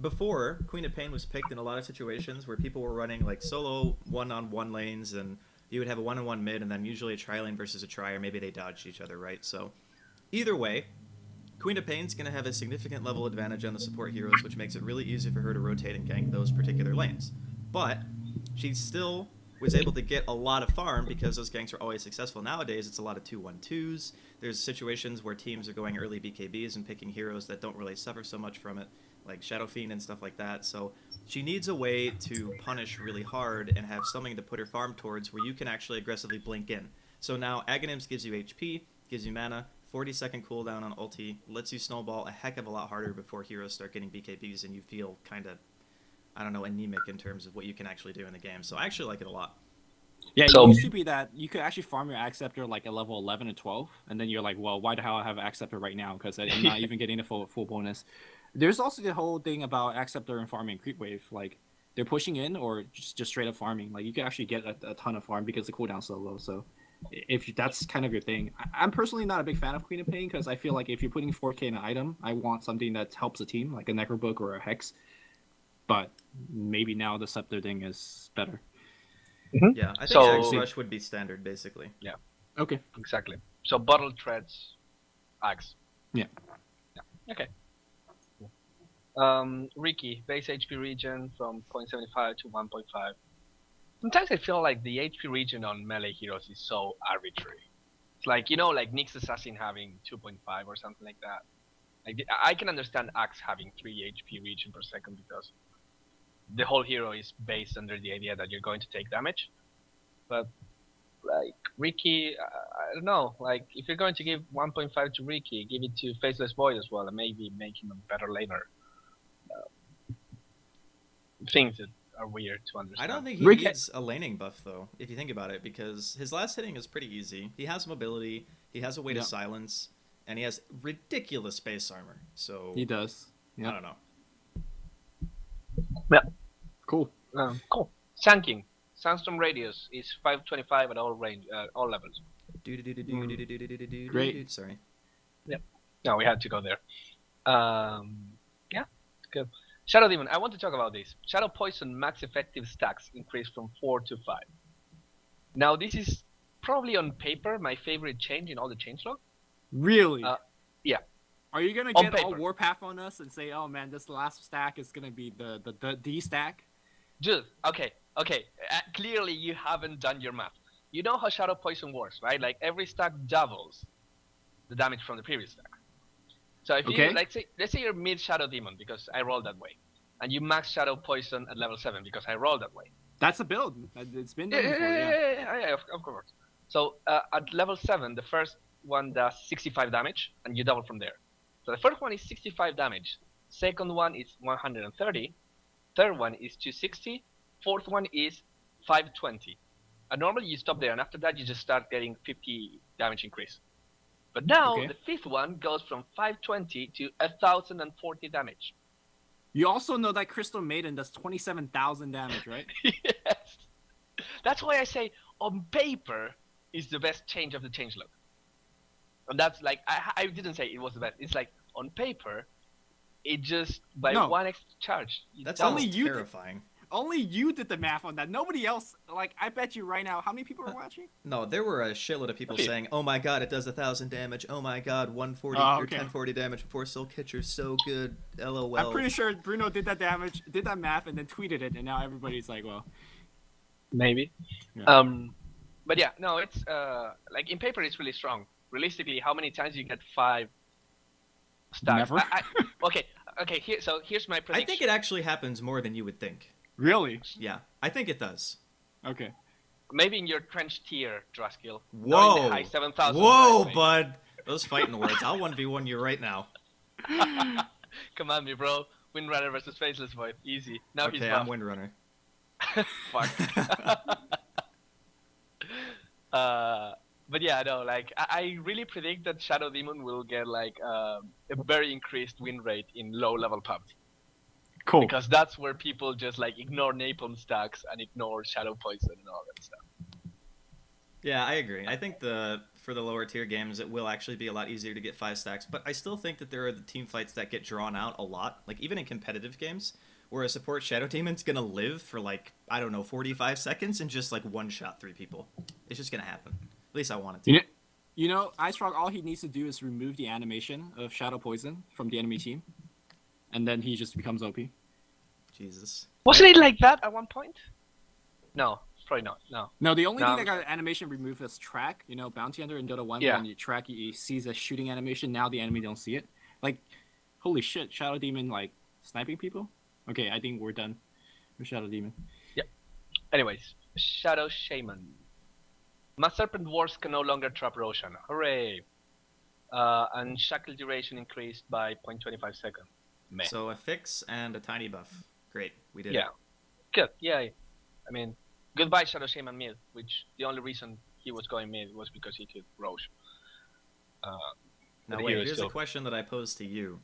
Before, Queen of Pain was picked in a lot of situations where people were running like solo one-on-one lanes, and you would have a one-on-one mid, and then usually a tri-lane versus a tri, or maybe they dodged each other, right? So, either way, Queen of Pain's going to have a significant level advantage on the support heroes, which makes it really easy for her to rotate and gank those particular lanes. But she still was able to get a lot of farm because those ganks are always successful. Nowadays, it's a lot of 2-1-2s. There's situations where teams are going early BKBs and picking heroes that don't really suffer so much from it, like Shadow Fiend and stuff like that. So she needs a way to punish really hard and have something to put her farm towards where you can actually aggressively blink in. So now Aghanims gives you HP, gives you mana, 40-second cooldown on ulti, lets you snowball a heck of a lot harder before heroes start getting BKBs and you feel kind of, I don't know, anemic in terms of what you can actually do in the game. So I actually like it a lot. Yeah, it used to be that you could actually farm your Acceptor like at level 11 and 12, and then you're like, well, why the hell I have an Acceptor right now? Because I'm not even getting the full bonus. There's also the whole thing about Acceptor and farming creep wave. Like, they're pushing in or just straight up farming. Like, you can actually get a ton of farm because the cooldown's so low. So if that's kind of your thing. I'm personally not a big fan of Queen of Pain because I feel like if you're putting 4K in an item, I want something that helps the team, like a Necrobook or a Hex. But maybe now the Scepter thing is better. Mm-hmm. Yeah, I think Axe Rush would be standard, basically. Yeah. Okay. Exactly. So Bottle Threads, Axe. Yeah. Yeah. Okay. Riki, base HP region from 0.75 to 1.5. Sometimes I feel like the HP region on melee heroes is so arbitrary. It's like, you know, like Nyx Assassin having 2.5 or something like that. Like, I can understand Axe having 3 HP region per second because the whole hero is based under the idea that you're going to take damage. But, like, Riki, I don't know. Like, if you're going to give 1.5 to Riki, give it to Faceless Void as well and maybe make him a better laner. Things that are weird to understand. I don't think he needs a laning buff, though, if you think about it, because his last hitting is pretty easy. He has mobility, he has a way to silence, and he has ridiculous base armor. So he does. I don't know. Yeah. Cool. Cool. Sanking. Sandstorm radius is 525 at all range, all levels. Great. Sorry. Yeah. No, we had to go there. Yeah. Good. Shadow Demon. I want to talk about this. Shadow Poison max effective stacks increased from 4 to 5. Now, this is probably on paper my favorite change in all the changelog. Really? Yeah. Are you gonna get all Warpath on us and say, "Oh man, this last stack is gonna be the D stack"? Dude, okay. Clearly, you haven't done your math. You know how Shadow Poison works, right? Like every stack doubles the damage from the previous stack. So if you let's say you're mid Shadow Demon because I rolled that way, and you max Shadow Poison at level 7 because I rolled that way. That's a build. It's been done before. Yeah, of course. So at level 7, the first one does 65 damage, and you double from there. So the first one is 65 damage. Second one is 130. Third one is 260. Fourth one is 520. And normally you stop there, and after that you just start getting 50 damage increase. But now the fifth one goes from 520 to 1,040 damage. You also know that Crystal Maiden does 27,000 damage, right? Yes. That's why I say on paper is the best change of the changelog. And that's like, I didn't say it was the best. It's like, on paper, it just, by 1 extra charge. That's only terrifying. Only you did the math on that. Nobody else, like, I bet you right now, how many people are watching? No, there were a shitload of people saying, oh my god, it does 1,000 damage. Oh my god, 140 or 1040 damage before Soul Catcher's so good. LOL. I'm pretty sure Bruno did that math, and then tweeted it, and now everybody's like, well. Maybe. Yeah. But yeah, no, it's, like, in paper it's really strong. Realistically, how many times you get 5 stacks? Never. Okay. So here's my prediction. I think it actually happens more than you would think. Really? Yeah, I think it does. Okay. Maybe in your trench tier, Draskyl. Whoa. High 7,000. Whoa, bud. Those fighting words. I'll 1v1 you right now. Come on, me bro. Windrunner versus Faceless Void. Easy. Now he's Okay, buffed. I'm Windrunner. Fuck. But yeah, no, like I really predict that Shadow Demon will get like a very increased win rate in low-level PUBG. Cool. Because that's where people just like ignore napalm stacks and ignore Shadow Poison and all that stuff. Yeah, I agree. I think for the lower tier games, it will actually be a lot easier to get 5 stacks, but I still think that there are the team fights that get drawn out a lot. Like, even in competitive games, where a support Shadow Demon's gonna live for, like, I don't know, 45 seconds and just, like, one-shot 3 people. It's just gonna happen. At least I want it to. You know, Ice Rock, all he needs to do is remove the animation of Shadow Poison from the enemy team, and then he just becomes OP. Jesus. Wasn't it like that at one point? No, probably not. No. No, the only thing that got animation removed was track. You know, Bounty Hunter in Dota 1, when you track, you see the shooting animation. Now the enemy don't see it. Like, holy shit, Shadow Demon, like, sniping people? Okay, I think we're done with Shadow Demon. Yep. Anyways, Shadow Shaman. Mass Serpent Wars can no longer trap Roshan. Hooray! And shackle duration increased by 0.25 seconds. Meh. So a fix and a tiny buff. Great, we did it. Yeah. Good, yeah. I mean, goodbye Shadow Shaman mid, which the only reason he was going mid was because he killed Roche. Now wait, here's a question that I posed to you.